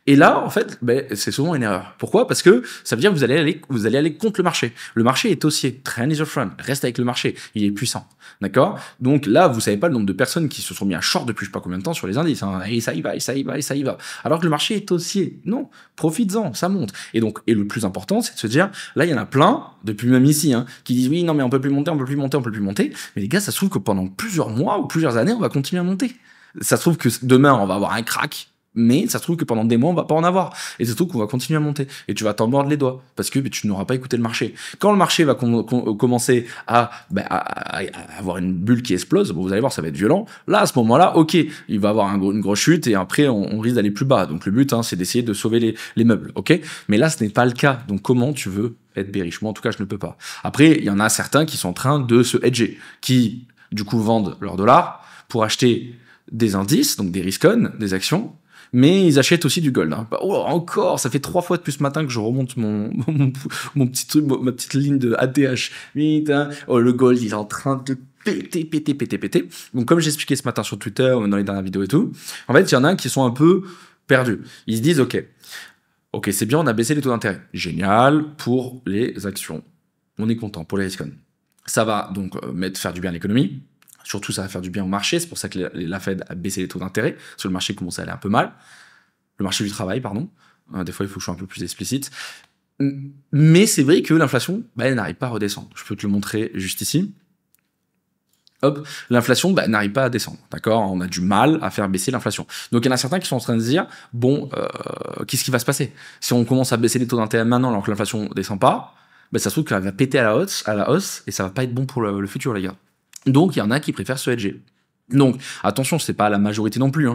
Et là, en fait, c'est souvent une erreur. Pourquoi? Parce que ça veut dire que vous allez aller contre le marché. Le marché est haussier, trend is your friend, reste avec le marché, il est puissant, d'accord? Donc là, vous savez pas le nombre de personnes qui se sont mis à short depuis je sais pas combien de temps sur les indices, hein. Et ça y va. Alors que le marché est haussier. Non, profites-en, ça monte. Et le plus important, c'est de se dire, là, il y en a plein, depuis même ici, hein, qui disent oui, non, mais on peut plus monter. Mais les gars, ça se trouve que pendant plusieurs mois ou plusieurs années, on va continuer à monter. Ça se trouve que demain, on va avoir un crack. Mais ça se trouve que pendant des mois, on va pas en avoir. Et ça se trouve qu'on va continuer à monter. Et tu vas t'en mordre les doigts. Parce que tu n'auras pas écouté le marché. Quand le marché va commencer à avoir une bulle qui explose, vous allez voir, ça va être violent. Là, à ce moment-là, ok, il va avoir une grosse chute et après, on risque d'aller plus bas. Donc le but, c'est d'essayer de sauver les meubles. Ok? Mais là, ce n'est pas le cas. Donc comment tu veux être bearish? Moi, en tout cas, je ne peux pas. Après, il y en a certains qui sont en train de se hedger. Qui, du coup, vendent leurs dollars pour acheter des indices, donc des risk-on, des actions, mais ils achètent aussi du gold. Hein. Oh, encore, ça fait 3 fois depuis ce matin que je remonte mon petit truc, ma petite ligne de ATH. Putain, oh, le gold, il est en train de péter. Donc, comme j'ai expliqué ce matin sur Twitter, dans les dernières vidéos et tout, en fait, il y en a qui sont un peu perdus. Ils se disent, ok, c'est bien, on a baissé les taux d'intérêt. Génial pour les actions. On est content pour les risques. Ça va donc faire du bien à l'économie. Surtout, ça va faire du bien au marché. C'est pour ça que la Fed a baissé les taux d'intérêt. Parce que le marché commence à aller un peu mal. Le marché du travail, pardon. Des fois, il faut que je sois un peu plus explicite. Mais c'est vrai que l'inflation, elle n'arrive pas à redescendre. Je peux te le montrer juste ici. Hop, l'inflation n'arrive pas à descendre, d'accord? On a du mal à faire baisser l'inflation. Donc il y en a certains qui sont en train de se dire, bon, qu'est-ce qui va se passer? Si on commence à baisser les taux d'intérêt maintenant alors que l'inflation ne descend pas, ça se trouve qu'elle va péter à la hausse, et ça va pas être bon pour le futur, les gars. Donc il y en a qui préfèrent se hedger. Donc attention, c'est pas la majorité non plus.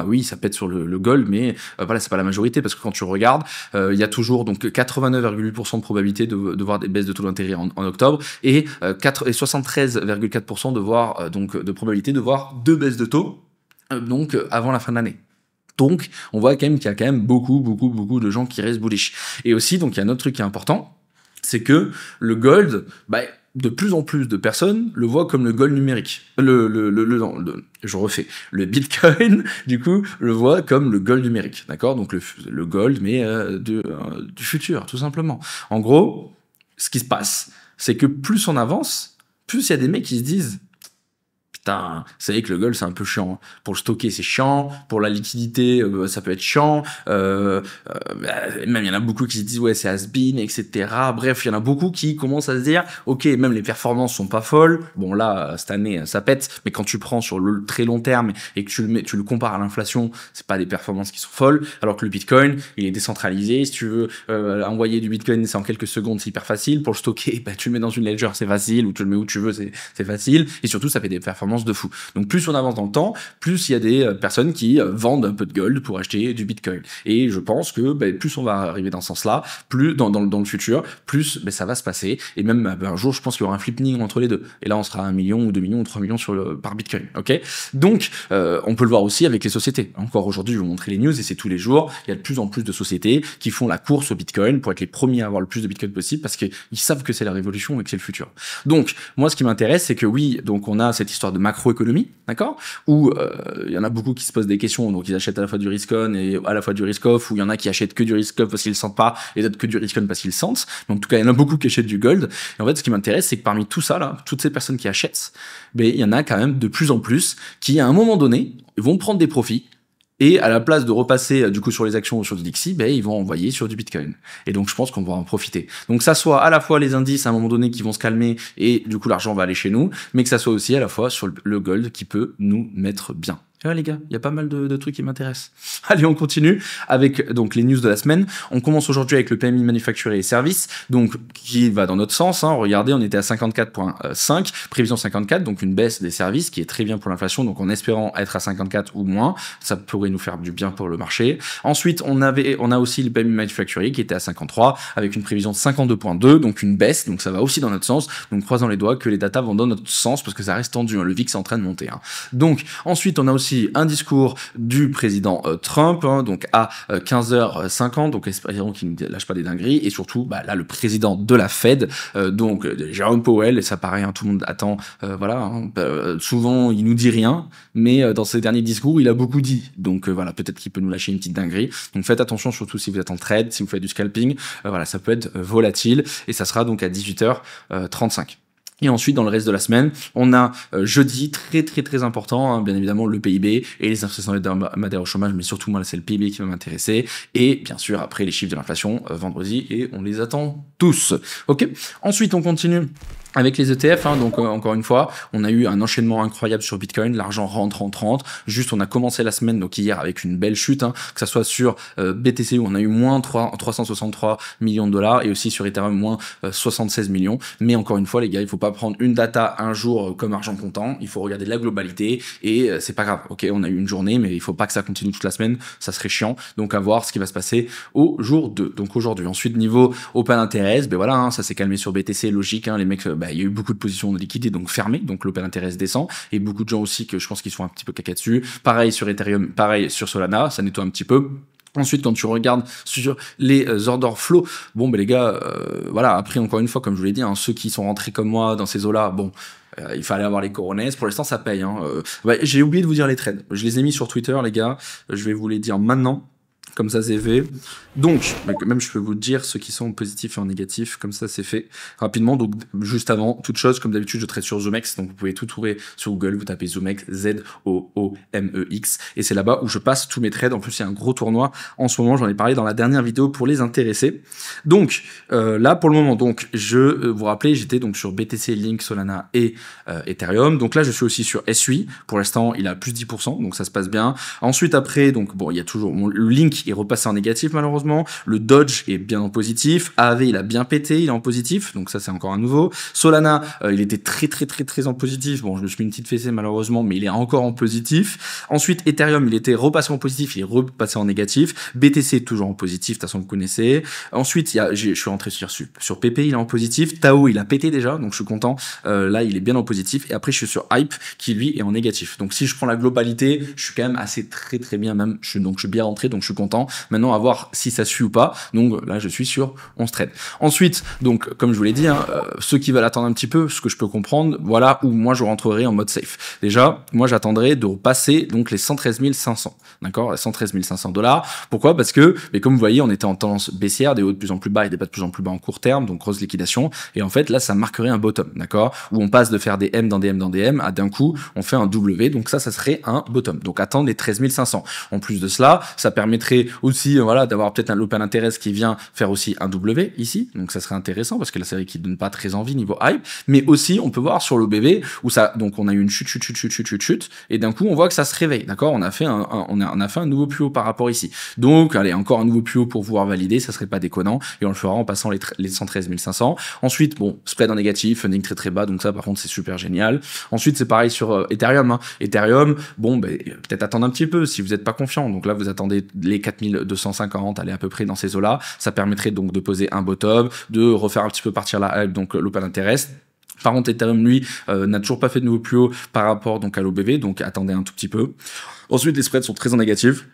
Oui, ça pète sur le gold, mais voilà, c'est pas la majorité parce que quand tu regardes, il y a toujours donc 89,8% de probabilité de voir des baisses de taux d'intérêt en octobre et 73,4% de voir de probabilité de voir 2 baisses de taux avant la fin de l'année. Donc on voit quand même qu'il y a quand même beaucoup de gens qui restent bullish. Et aussi donc il y a un autre truc qui est important, c'est que le gold, de plus en plus de personnes le voient comme le gold numérique. Je refais. Le Bitcoin, du coup, le voit comme le gold numérique. D'accord? Donc le gold, mais du futur, tout simplement. En gros, ce qui se passe, c'est que plus on avance, plus il y a des mecs qui se disent putain, c'est vrai que le gold c'est un peu chiant. Pour le stocker c'est chiant, pour la liquidité ça peut être chiant. Même il y en a beaucoup qui se disent ouais c'est has-been, etc. Bref, il y en a beaucoup qui commencent à se dire ok, même les performances sont pas folles. Bon là cette année ça pète, mais quand tu prends sur le très long terme et que tu le compares à l'inflation, c'est pas des performances qui sont folles. Alors que le Bitcoin il est décentralisé. Si tu veux envoyer du Bitcoin c'est en quelques secondes, c'est hyper facile. Pour le stocker, tu le mets dans une ledger, c'est facile, ou tu le mets où tu veux, c'est facile. Et surtout ça fait des performances de fou. Donc plus on avance dans le temps, plus il y a des personnes qui vendent un peu de gold pour acheter du Bitcoin. Et je pense que plus on va arriver dans ce sens-là, plus dans le futur, plus ça va se passer. Et même un jour, je pense qu'il y aura un flipping entre les deux. Et là, on sera à 1 million ou 2 millions ou 3 millions par Bitcoin. Ok. Donc, on peut le voir aussi avec les sociétés. Encore aujourd'hui, je vais vous montrer les news et c'est tous les jours. Il y a de plus en plus de sociétés qui font la course au Bitcoin pour être les premiers à avoir le plus de Bitcoin possible parce qu'ils savent que c'est la révolution et que c'est le futur. Donc, moi, ce qui m'intéresse, c'est que oui, donc on a cette histoire de macroéconomie, d'accord, où il y en a beaucoup qui se posent des questions, donc ils achètent à la fois du risk-on et à la fois du risk-off, ou il y en a qui achètent que du risk-off parce qu'ils le sentent pas, et d'autres que du risk-on parce qu'ils le sentent. Mais en tout cas, il y en a beaucoup qui achètent du gold. Et en fait, ce qui m'intéresse, c'est que parmi tout ça, là, toutes ces personnes qui achètent, il y en a quand même de plus en plus qui, à un moment donné, vont prendre des profits. Et à la place de repasser du coup sur les actions ou sur du Dixie, ils vont envoyer sur du Bitcoin. Et donc je pense qu'on va en profiter. Donc ça soit à la fois les indices à un moment donné qui vont se calmer et du coup l'argent va aller chez nous, mais que ça soit aussi à la fois sur le gold qui peut nous mettre bien. Ouais, les gars, il y a pas mal de trucs qui m'intéressent. Allez, on continue avec donc les news de la semaine. On commence aujourd'hui avec le PMI manufacturier et services, donc qui va dans notre sens. Regardez, on était à 54,5, prévision 54, donc une baisse des services qui est très bien pour l'inflation. Donc en espérant être à 54 ou moins, ça pourrait nous faire du bien pour le marché. Ensuite, on a aussi le PMI manufacturier qui était à 53 avec une prévision de 52,2, donc une baisse. Donc ça va aussi dans notre sens. Donc croisons les doigts que les datas vont dans notre sens parce que ça reste tendu. Le VIX est en train de monter. Donc ensuite, on a aussi un discours du président Trump, donc à 15h50, donc espérons qu'il ne lâche pas des dingueries, et surtout là le président de la Fed, donc Jerome Powell, et ça pareil, tout le monde attend, souvent il nous dit rien, mais dans ses derniers discours il a beaucoup dit, donc voilà, peut-être qu'il peut nous lâcher une petite dinguerie, donc faites attention surtout si vous êtes en trade, si vous faites du scalping, ça peut être volatile, et ça sera donc à 18h35. Et ensuite, dans le reste de la semaine, on a jeudi, très important, bien évidemment, le PIB et les inflations hebdomadaires au chômage, mais surtout, moi, là, c'est le PIB qui va m'intéresser. Et bien sûr, après, les chiffres de l'inflation, vendredi, et on les attend tous. Ok. Ensuite, on continue avec les ETF, donc encore une fois, on a eu un enchaînement incroyable sur Bitcoin, l'argent rentre. Juste, on a commencé la semaine, donc hier, avec une belle chute, que ça soit sur BTC où on a eu moins 363 millions de dollars, et aussi sur Ethereum moins 76 millions. Mais encore une fois, les gars, il faut pas prendre une data un jour comme argent comptant, il faut regarder la globalité, et c'est pas grave. Ok, on a eu une journée, mais il faut pas que ça continue toute la semaine, ça serait chiant. Donc à voir ce qui va se passer au jour 2. Donc aujourd'hui. Ensuite, niveau open interest, ça s'est calmé sur BTC, logique, les mecs il y a eu beaucoup de positions liquidées, donc fermées, donc l'open interest descend, et beaucoup de gens aussi que je pense qu'ils sont un petit peu caca dessus. Pareil sur Ethereum, pareil sur Solana, ça nettoie un petit peu. Ensuite, quand tu regardes sur les order flow, bon, les gars, voilà, après, encore une fois, comme je vous l'ai dit, hein, ceux qui sont rentrés comme moi dans ces eaux-là, bon, il fallait avoir les coronesses. Pour l'instant, ça paye. Hein. J'ai oublié de vous dire les trades. Je les ai mis sur Twitter, les gars. Je vais vous les dire maintenant. Comme ça, c'est fait. Donc, même je peux vous dire ceux qui sont en positif et en négatif, comme ça, c'est fait rapidement. Donc, juste avant toute chose, comme d'habitude, je trade sur Zoomex. Donc, vous pouvez tout trouver sur Google. Vous tapez Zoomex, Z-O-O-M-E-X. Et c'est là-bas où je passe tous mes trades. En plus, il y a un gros tournoi en ce moment. J'en ai parlé dans la dernière vidéo pour les intéressés. Donc, là, pour le moment, donc, je vous rappelez, j'étais donc sur BTC, Link, Solana et Ethereum. Donc là, je suis aussi sur SUI. Pour l'instant, il a plus 10%. Donc, ça se passe bien. Ensuite, après, donc, bon, il y a toujours le Link est repassé en négatif malheureusement, le Dodge est bien en positif, AAV il a bien pété, il est en positif, donc ça c'est encore un nouveau. Solana, il était très en positif, bon je me suis mis une petite fessée malheureusement, mais il est encore en positif. Ensuite Ethereum, il était repassé en positif, il est repassé en négatif. BTC toujours en positif, de toute façon vous connaissez. Ensuite je suis rentré sur PP, il est en positif. Tao il a pété déjà, donc je suis content, là il est bien en positif. Et après je suis sur Hype qui lui est en négatif. Donc si je prends la globalité, je suis quand même assez très bien même, je suis bien rentré, donc je suis content. Maintenant, à voir si ça suit ou pas. Donc là, je suis sur 11 trades. Ensuite, donc, comme je vous l'ai dit, hein, ceux qui veulent attendre un petit peu, ce que je peux comprendre, voilà où moi je rentrerai en mode safe. Déjà, moi j'attendrai de repasser donc les 113 500. D'accord, 113 500 $. Pourquoi? Parce que, mais comme vous voyez, on était en tendance baissière, des hauts de plus en plus bas et des bas de plus en plus bas en court terme, donc grosse liquidation. Et en fait, là, ça marquerait un bottom, d'accord, où on passe de faire des M dans des M dans des M à d'un coup, on fait un W. Donc ça serait un bottom. Donc attendre les 13 500. En plus de cela, ça permettrait aussi voilà d'avoir peut-être un open interest qui vient faire aussi un W ici, donc ça serait intéressant parce que la série qui donne pas très envie niveau hype, mais aussi on peut voir sur l'OBV où ça, donc on a eu une chute et d'un coup on voit que ça se réveille, d'accord, on a fait un nouveau plus haut par rapport ici, donc allez encore un nouveau plus haut pour pouvoir valider, ça serait pas déconnant et on le fera en passant les 113 500. Ensuite bon, spread en négatif, funding très bas, donc ça par contre c'est super génial. Ensuite c'est pareil sur Ethereum, hein. Ethereum bon peut-être attendre un petit peu si vous n'êtes pas confiant, donc là vous attendez les 4250, aller à peu près dans ces eaux-là, ça permettrait donc de poser un bottom, de refaire un petit peu partir la hype, donc l'open interest. Par contre, Ethereum, lui, n'a toujours pas fait de nouveau plus haut par rapport donc à l'OBV, donc attendez un tout petit peu. Ensuite, les spreads sont très en négatif,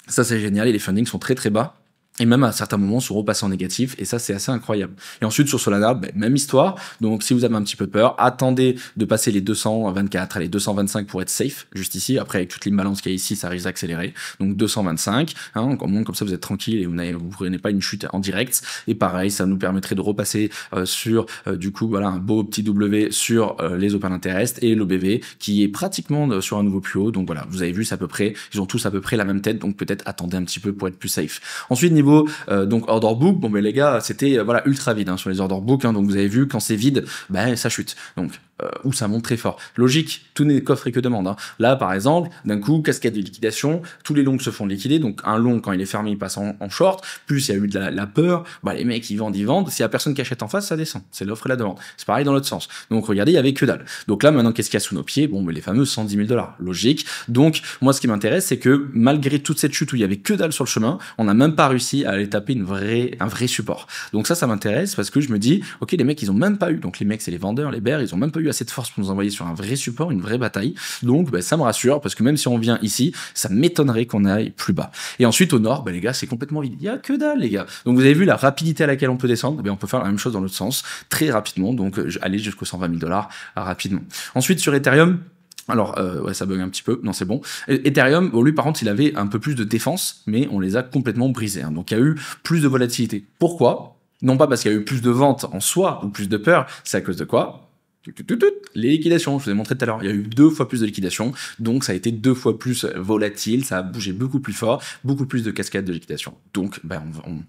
ça c'est génial, et les fundings sont très bas. Et même à certains moments sont repassés en négatif, et ça c'est assez incroyable. Et ensuite sur Solana, même histoire, donc si vous avez un petit peu peur, attendez de passer les 224, les 225 pour être safe, juste ici, après avec toute l'imbalance qu'il y a ici, ça risque d'accélérer, donc 225, hein, comme ça vous êtes tranquille et vous prenez pas une chute en direct, et pareil, ça nous permettrait de repasser sur, du coup, voilà, un beau petit W sur les open interest, et l'OBV qui est pratiquement sur un nouveau plus haut, donc voilà, vous avez vu, c'est à peu près, ils ont tous à peu près la même tête, donc peut-être attendez un petit peu pour être plus safe. Ensuite, niveau donc order book, bon les gars, c'était voilà ultra vide hein, sur les order book, hein, donc vous avez vu quand c'est vide, ça chute. Donc ou ça monte très fort. Logique, tout n'est qu'offre et que demande. Hein. Là, par exemple, d'un coup, cascade de liquidation, tous les longs se font liquider. Donc, un long, quand il est fermé, il passe en short. Plus il y a eu de la peur, les mecs, ils vendent. S'il y a personne qui achète en face, ça descend. C'est l'offre et la demande. C'est pareil dans l'autre sens. Donc, regardez, il y avait que dalle. Donc là, maintenant, qu'est-ce qu'il y a sous nos pieds? Bon, les fameux 110 000 $. Logique. Donc, moi, ce qui m'intéresse, c'est que malgré toute cette chute où il y avait que dalle sur le chemin, on n'a même pas réussi à aller taper un vrai support. Donc ça m'intéresse parce que je me dis, ok, les mecs, ils ont même pas eu. Donc, les mecs, c'est les vendeurs, les bears, ils ont même pas eu assez de force pour nous envoyer sur un vrai support, une vraie bataille. Donc ça me rassure parce que même si on vient ici, ça m'étonnerait qu'on aille plus bas. Et ensuite au nord, les gars, c'est complètement vide. Il y a que dalle, les gars. Donc vous avez vu la rapidité à laquelle on peut descendre. On peut faire la même chose dans l'autre sens très rapidement. Donc aller jusqu'aux 120 000 $ rapidement. Ensuite sur Ethereum. Alors, ouais, ça bug un petit peu. Non, c'est bon. Ethereum, lui, par contre, il avait un peu plus de défense, mais on les a complètement brisés. Hein. Donc, il y a eu plus de volatilité. Pourquoi? Non pas parce qu'il y a eu plus de ventes en soi ou plus de peur. C'est à cause de quoi? Les liquidations, je vous ai montré tout à l'heure, il y a eu 2 fois plus de liquidations, donc ça a été 2 fois plus volatile, ça a bougé beaucoup plus fort, beaucoup plus de cascades de liquidation. Donc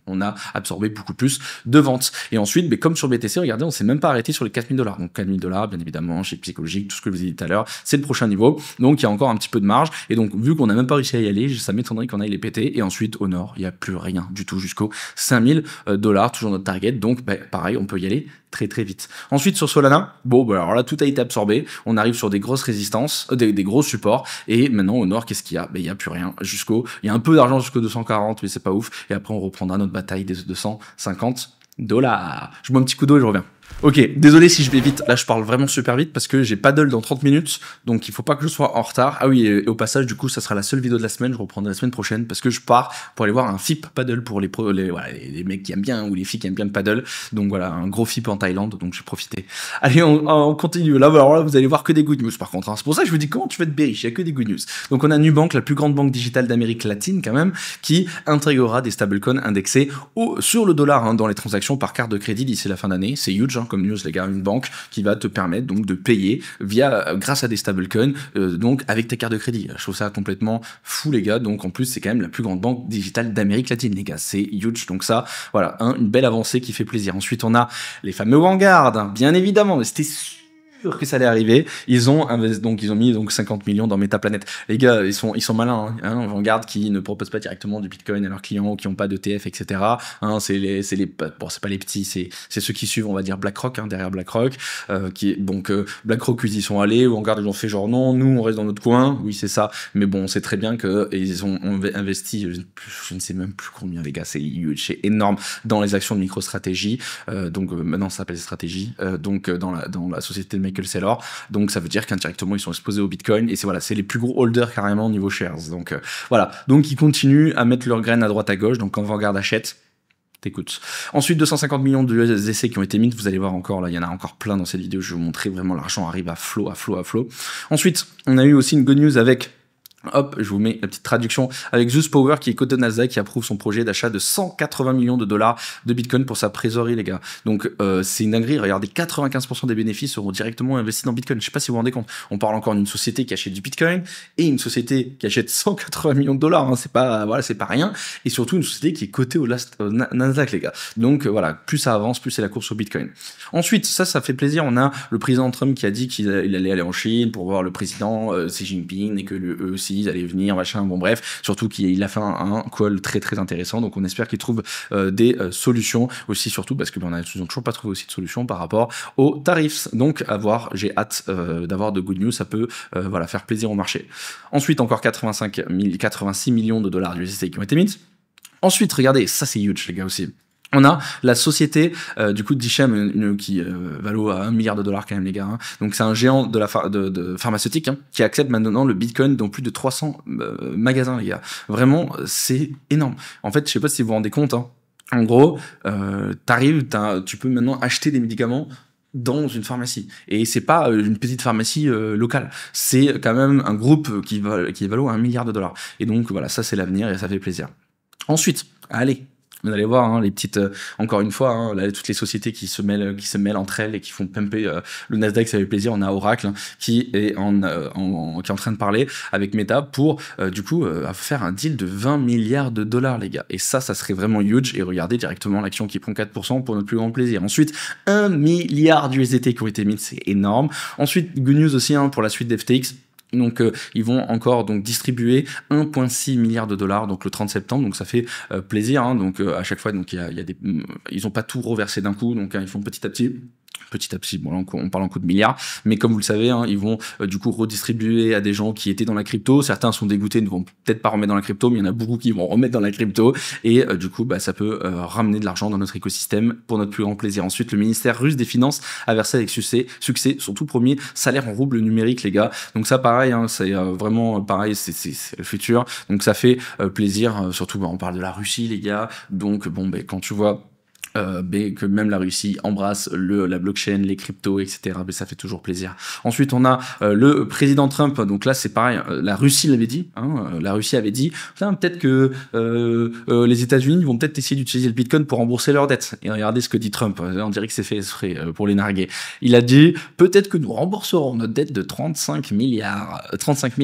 on a absorbé beaucoup plus de ventes. Et ensuite, comme sur BTC, regardez, on s'est même pas arrêté sur les 4 000 $. Donc 4 000 $, bien évidemment, chez psychologique, tout ce que je vous ai dit tout à l'heure, c'est le prochain niveau. Donc il y a encore un petit peu de marge. Et donc vu qu'on n'a même pas réussi à y aller, ça m'étonnerait qu'on aille les péter. Et ensuite, au nord, il n'y a plus rien du tout jusqu'aux 5 000 $, toujours notre target. Donc pareil, on peut y aller très vite. Ensuite sur Solana, alors là tout a été absorbé, on arrive sur des grosses résistances, des gros supports, et maintenant au nord qu'est-ce qu'il y a? Il y a plus rien, il y a un peu d'argent jusqu'aux 240, mais c'est pas ouf, et après on reprendra notre bataille des 250 $. Je bois un petit coup d'eau et je reviens. Ok, désolé si je vais vite. Là, je parle vraiment super vite parce que j'ai paddle dans 30 minutes, donc il faut pas que je sois en retard. Ah oui, et au passage, du coup, ça sera la seule vidéo de la semaine. Je reprendrai la semaine prochaine parce que je pars pour aller voir un FIP paddle pour voilà, les mecs qui aiment bien ou les filles qui aiment bien le paddle. Donc voilà, un gros FIP en Thaïlande, donc j'ai profité. Allez, on continue. Là, alors là, vous allez voir que des good news par contre. Hein. C'est pour ça que je vous dis comment tu vas être bearish. Il y a que des good news. Donc on a Nubank, la plus grande banque digitale d'Amérique latine quand même, qui intégrera des stablecoins indexés sur le dollar hein, dans les transactions par carte de crédit d'ici la fin d'année. C'est huge hein, comme news les gars, une banque qui va te permettre donc de payer grâce à des stablecoins donc avec tes cartes de crédit. Je trouve ça complètement fou les gars. Donc en plus c'est quand même la plus grande banque digitale d'Amérique latine les gars. C'est huge. Donc ça voilà une belle avancée qui fait plaisir. Ensuite on a les fameux Vanguard hein, bien évidemment. Mais c'était sûr que ça allait arriver. Ils ont mis 50 millions dans Metaplanet. Les gars, ils sont malins. Hein, Vanguard qui ne propose pas directement du Bitcoin à leurs clients, qui n'ont pas d'ETF, etc. Hein, c'est pas les petits, c'est ceux qui suivent, on va dire BlackRock hein, derrière BlackRock. BlackRock ils y sont allés. Vanguard ils ont fait genre non, nous on reste dans notre coin. Oui c'est ça. Mais bon, on sait très bien que ils ont investi, je ne sais même plus combien les gars, c'est huge, c'est énorme dans les actions de MicroStrategy. Maintenant ça s'appelle Stratégie. Dans la société de Michael Saylor, donc ça veut dire qu'indirectement ils sont exposés au Bitcoin et c'est les plus gros holders carrément au niveau shares. Donc ils continuent à mettre leurs graines à droite à gauche. Donc quand Vanguard achète, t'écoutes. Ensuite 250 millions de USDC qui ont été mis, vous allez voir encore là, il y en a encore plein dans cette vidéo. Je vais vous montrer vraiment l'argent arrive à flot. Ensuite on a eu aussi une good news avec hop, je vous mets la petite traduction avec Zeus Power qui est coté au Nasdaq qui approuve son projet d'achat de 180 millions de dollars de Bitcoin pour sa trésorerie les gars. Donc c'est une dinguerie, regardez 95% des bénéfices seront directement investis dans Bitcoin. Je sais pas si vous vous rendez compte. On parle encore d'une société qui achète du Bitcoin et une société qui achète 180 millions de dollars, hein. C'est pas rien et surtout une société qui est cotée au Nasdaq les gars. Donc plus ça avance, plus c'est la course au Bitcoin. Ensuite, ça fait plaisir, on a le président Trump qui a dit qu'il allait aller en Chine pour voir le président Xi Jinping et que eux aussi ils allaient venir, machin, bon bref, surtout qu'il a fait un call très très intéressant, donc on espère qu'il trouve des solutions aussi, surtout parce que ils ont toujours pas trouvé aussi de solution par rapport aux tarifs, donc à voir, j'ai hâte d'avoir de good news, ça peut faire plaisir au marché. Ensuite encore 86 millions de dollars d'USDT qui ont été mis. Ensuite regardez, ça c'est huge les gars aussi. On a la société du coup d'Hichem qui vaut à 1 milliard de dollars quand même les gars. Hein. Donc c'est un géant de la pharmaceutique hein, qui accepte maintenant le Bitcoin dans plus de 300 magasins les gars. Vraiment c'est énorme. En fait je sais pas si vous vous rendez compte. Hein. En gros tu peux maintenant acheter des médicaments dans une pharmacie et c'est pas une petite pharmacie locale, c'est quand même un groupe qui vaut 1 milliard de dollars. Et donc voilà, ça c'est l'avenir et ça fait plaisir. Ensuite, allez. Vous allez voir hein, les petites, encore une fois, hein, là, toutes les sociétés qui se mêlent entre elles et qui font pumper le Nasdaq, ça fait plaisir. On a Oracle hein, qui est en train de parler avec Meta pour faire un deal de 20 milliards de dollars les gars. Et ça serait vraiment huge. Et regardez directement l'action qui prend 4% pour notre plus grand plaisir. Ensuite, 1 milliard d'USDT qui ont été mis, c'est énorme. Ensuite, good news aussi hein, pour la suite d'FTX. Donc ils vont encore donc distribuer 1,6 milliard de dollars donc le 30 septembre, donc ça fait plaisir hein, donc à chaque fois donc il y a des ils ont pas tout reversé d'un coup, donc hein, ils font petit à petit, bon là on parle en coup de milliards, mais comme vous le savez, hein, ils vont du coup redistribuer à des gens qui étaient dans la crypto. Certains sont dégoûtés, ne vont peut-être pas remettre dans la crypto, mais il y en a beaucoup qui vont remettre dans la crypto, et du coup ça peut ramener de l'argent dans notre écosystème pour notre plus grand plaisir. Ensuite, le ministère russe des Finances a versé avec succès son tout premier salaire en rouble numérique les gars. Donc ça pareil, hein, c'est vraiment pareil, c'est le futur, donc ça fait plaisir, surtout on parle de la Russie les gars, donc quand tu vois que même la Russie embrasse la blockchain, les cryptos, etc. Ça fait toujours plaisir. Ensuite, on a le président Trump. Donc là, c'est pareil. La Russie l'avait dit. Hein, la Russie avait dit peut-être que les États-Unis vont peut-être essayer d'utiliser le Bitcoin pour rembourser leurs dettes. Et regardez ce que dit Trump. On dirait que c'est fait exprès pour les narguer. Il a dit peut-être que nous rembourserons notre dette de 35 000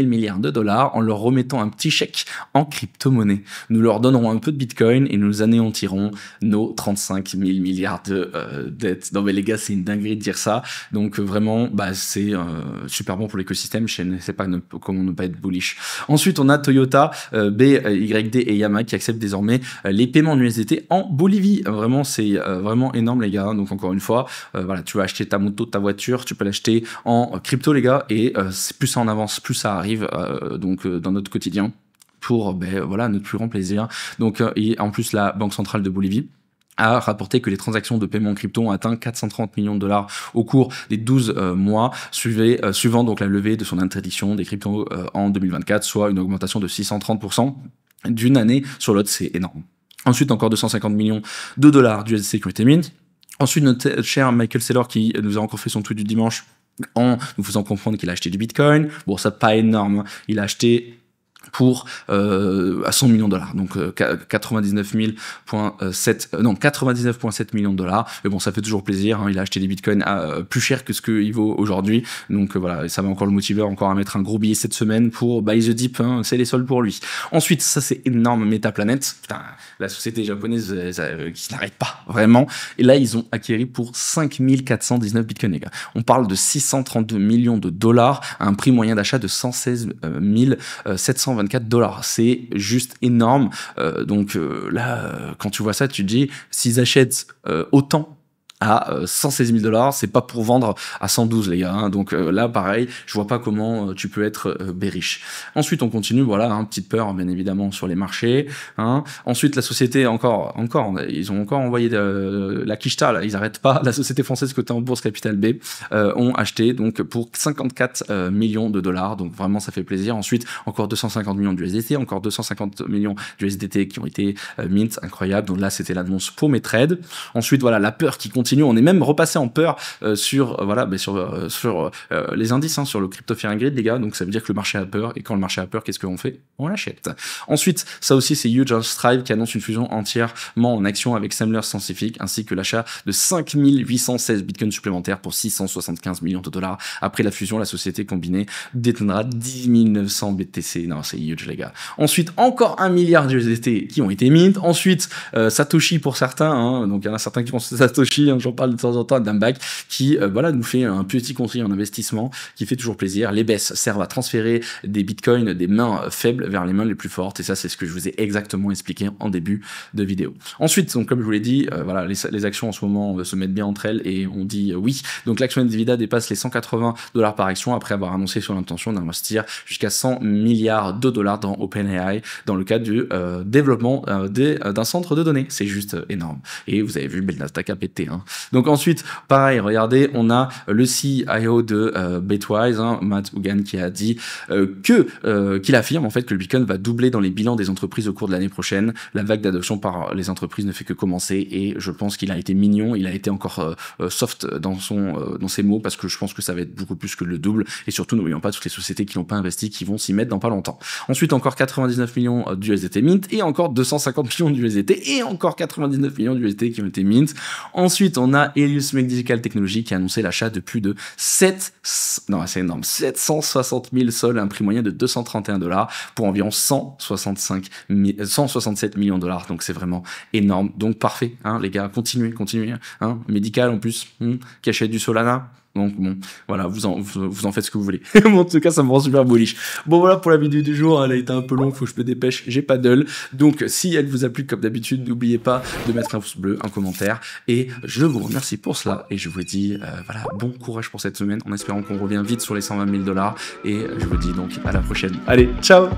milliards de dollars en leur remettant un petit chèque en crypto-monnaie. Nous leur donnerons un peu de Bitcoin et nous anéantirons nos 35 000 milliards de dettes. Non mais les gars, c'est une dinguerie de dire ça. Donc vraiment, c'est super bon pour l'écosystème. Je ne sais pas comment ne pas être bullish. Ensuite, on a Toyota, BYD et Yamaha qui acceptent désormais les paiements en USDT en Bolivie. Vraiment, c'est vraiment énorme les gars. Donc encore une fois, tu vas acheter ta moto, ta voiture, tu peux l'acheter en crypto les gars. Et plus ça en avance, plus ça arrive dans notre quotidien pour notre plus grand plaisir. Donc et en plus la Banque centrale de Bolivie a rapporté que les transactions de paiement crypto ont atteint 430 millions de dollars au cours des 12 mois suivant donc la levée de son interdiction des cryptos en 2024, soit une augmentation de 630% d'une année sur l'autre. C'est énorme. Ensuite, encore 250 millions de dollars d'USDC qui ont été mint. Ensuite, notre cher Michael Saylor qui nous a encore fait son tweet du dimanche en nous faisant comprendre qu'il a acheté du Bitcoin. Bon, ça pas énorme. Il a acheté pour à 100 millions de dollars, donc 99,7 millions de dollars. Mais bon, ça fait toujours plaisir. Hein, il a acheté des bitcoins à plus cher que ce qu'il vaut aujourd'hui. Donc voilà, ça va encore le motiver encore à mettre un gros billet cette semaine pour buy the dip. Hein, c'est les soldes pour lui. Ensuite, ça c'est énorme. Metaplanet, putain, la société japonaise qui n'arrête pas vraiment. Et là, ils ont acquéri pour 5419 bitcoins, les gars. On parle de 632 millions de dollars à un prix moyen d'achat de 116 724 $. C'est juste énorme. Là, quand tu vois ça, tu te dis, s'ils achètent autant à 116 000 $, c'est pas pour vendre à 112, les gars. Hein. Donc là, pareil, je vois pas comment tu peux être bearish. Ensuite, on continue, voilà, hein, petite peur, bien évidemment, sur les marchés. Hein. Ensuite, la société, encore, ils ont encore envoyé la quicheta, là, ils arrêtent pas. La société française cotée en bourse Capital B ont acheté donc pour 54 millions de dollars. Donc vraiment, ça fait plaisir. Ensuite, encore 250 millions d'USDT, encore 250 millions d'USDT qui ont été mint, incroyable. Donc là, c'était l'annonce pour mes trades. Ensuite, voilà, la peur qui continue. On est même repassé en peur sur les indices, hein, sur le Crypto Fear and Greed, les gars. Donc ça veut dire que le marché a peur. Et quand le marché a peur, qu'est-ce qu'on fait? On l'achète. Ensuite, ça aussi, c'est huge, hein, Strive qui annonce une fusion entièrement en action avec Semler Scientific, ainsi que l'achat de 5816 bitcoins supplémentaires pour 675 millions de dollars. Après la fusion, la société combinée détiendra 10 900 BTC. Non, c'est huge, les gars. Ensuite, encore 1 milliard d'USDT qui ont été mint. Ensuite, Satoshi pour certains. Hein, donc il y en a certains qui pensent Satoshi. Hein, j'en parle de temps en temps, d'Ambac, qui nous fait un petit conseil en investissement qui fait toujours plaisir. Les baisses servent à transférer des bitcoins des mains faibles vers les mains les plus fortes, et ça c'est ce que je vous ai exactement expliqué en début de vidéo. Ensuite, donc comme je vous l'ai dit, les actions en ce moment se mettent bien entre elles et on dit oui. Donc l'action Nvidia dépasse les 180 $ par action après avoir annoncé son intention d'investir jusqu'à 100 milliards de dollars dans OpenAI dans le cadre du développement d'un centre de données. C'est juste énorme. Et vous avez vu, le Nasdaq a pété. Hein. Donc ensuite, pareil, regardez, on a le CIO de Bitwise, hein, Matt Hougan, qui a dit qu'il affirme en fait que le Bitcoin va doubler dans les bilans des entreprises au cours de l'année prochaine. La vague d'adoption par les entreprises ne fait que commencer et je pense qu'il a été mignon, il a été encore soft dans ses mots parce que je pense que ça va être beaucoup plus que le double et surtout n'oublions pas toutes les sociétés qui n'ont pas investi qui vont s'y mettre dans pas longtemps. Ensuite, encore 99 millions d'USDT mint et encore 250 millions d'USDT et encore 99 millions d'USDT qui ont été mint. Ensuite, on a Helios Medical Technology qui a annoncé l'achat de plus de 760 000 sols à un prix moyen de 231 $ pour environ 167 millions de dollars. Donc c'est vraiment énorme. Donc parfait, hein, les gars, continuez, hein, médical en plus, qui achète du Solana. Donc bon, voilà, vous en faites ce que vous voulez. Bon, en tout cas, ça me rend super bullish. Bon voilà pour la vidéo du jour, elle a été un peu longue, faut que je me dépêche, j'ai pas d'œil. Donc si elle vous a plu comme d'habitude, n'oubliez pas de mettre un pouce bleu, un commentaire. Et je vous remercie pour cela. Et je vous dis, bon courage pour cette semaine, en espérant qu'on revient vite sur les 120 000 $. Et je vous dis donc à la prochaine. Allez, ciao!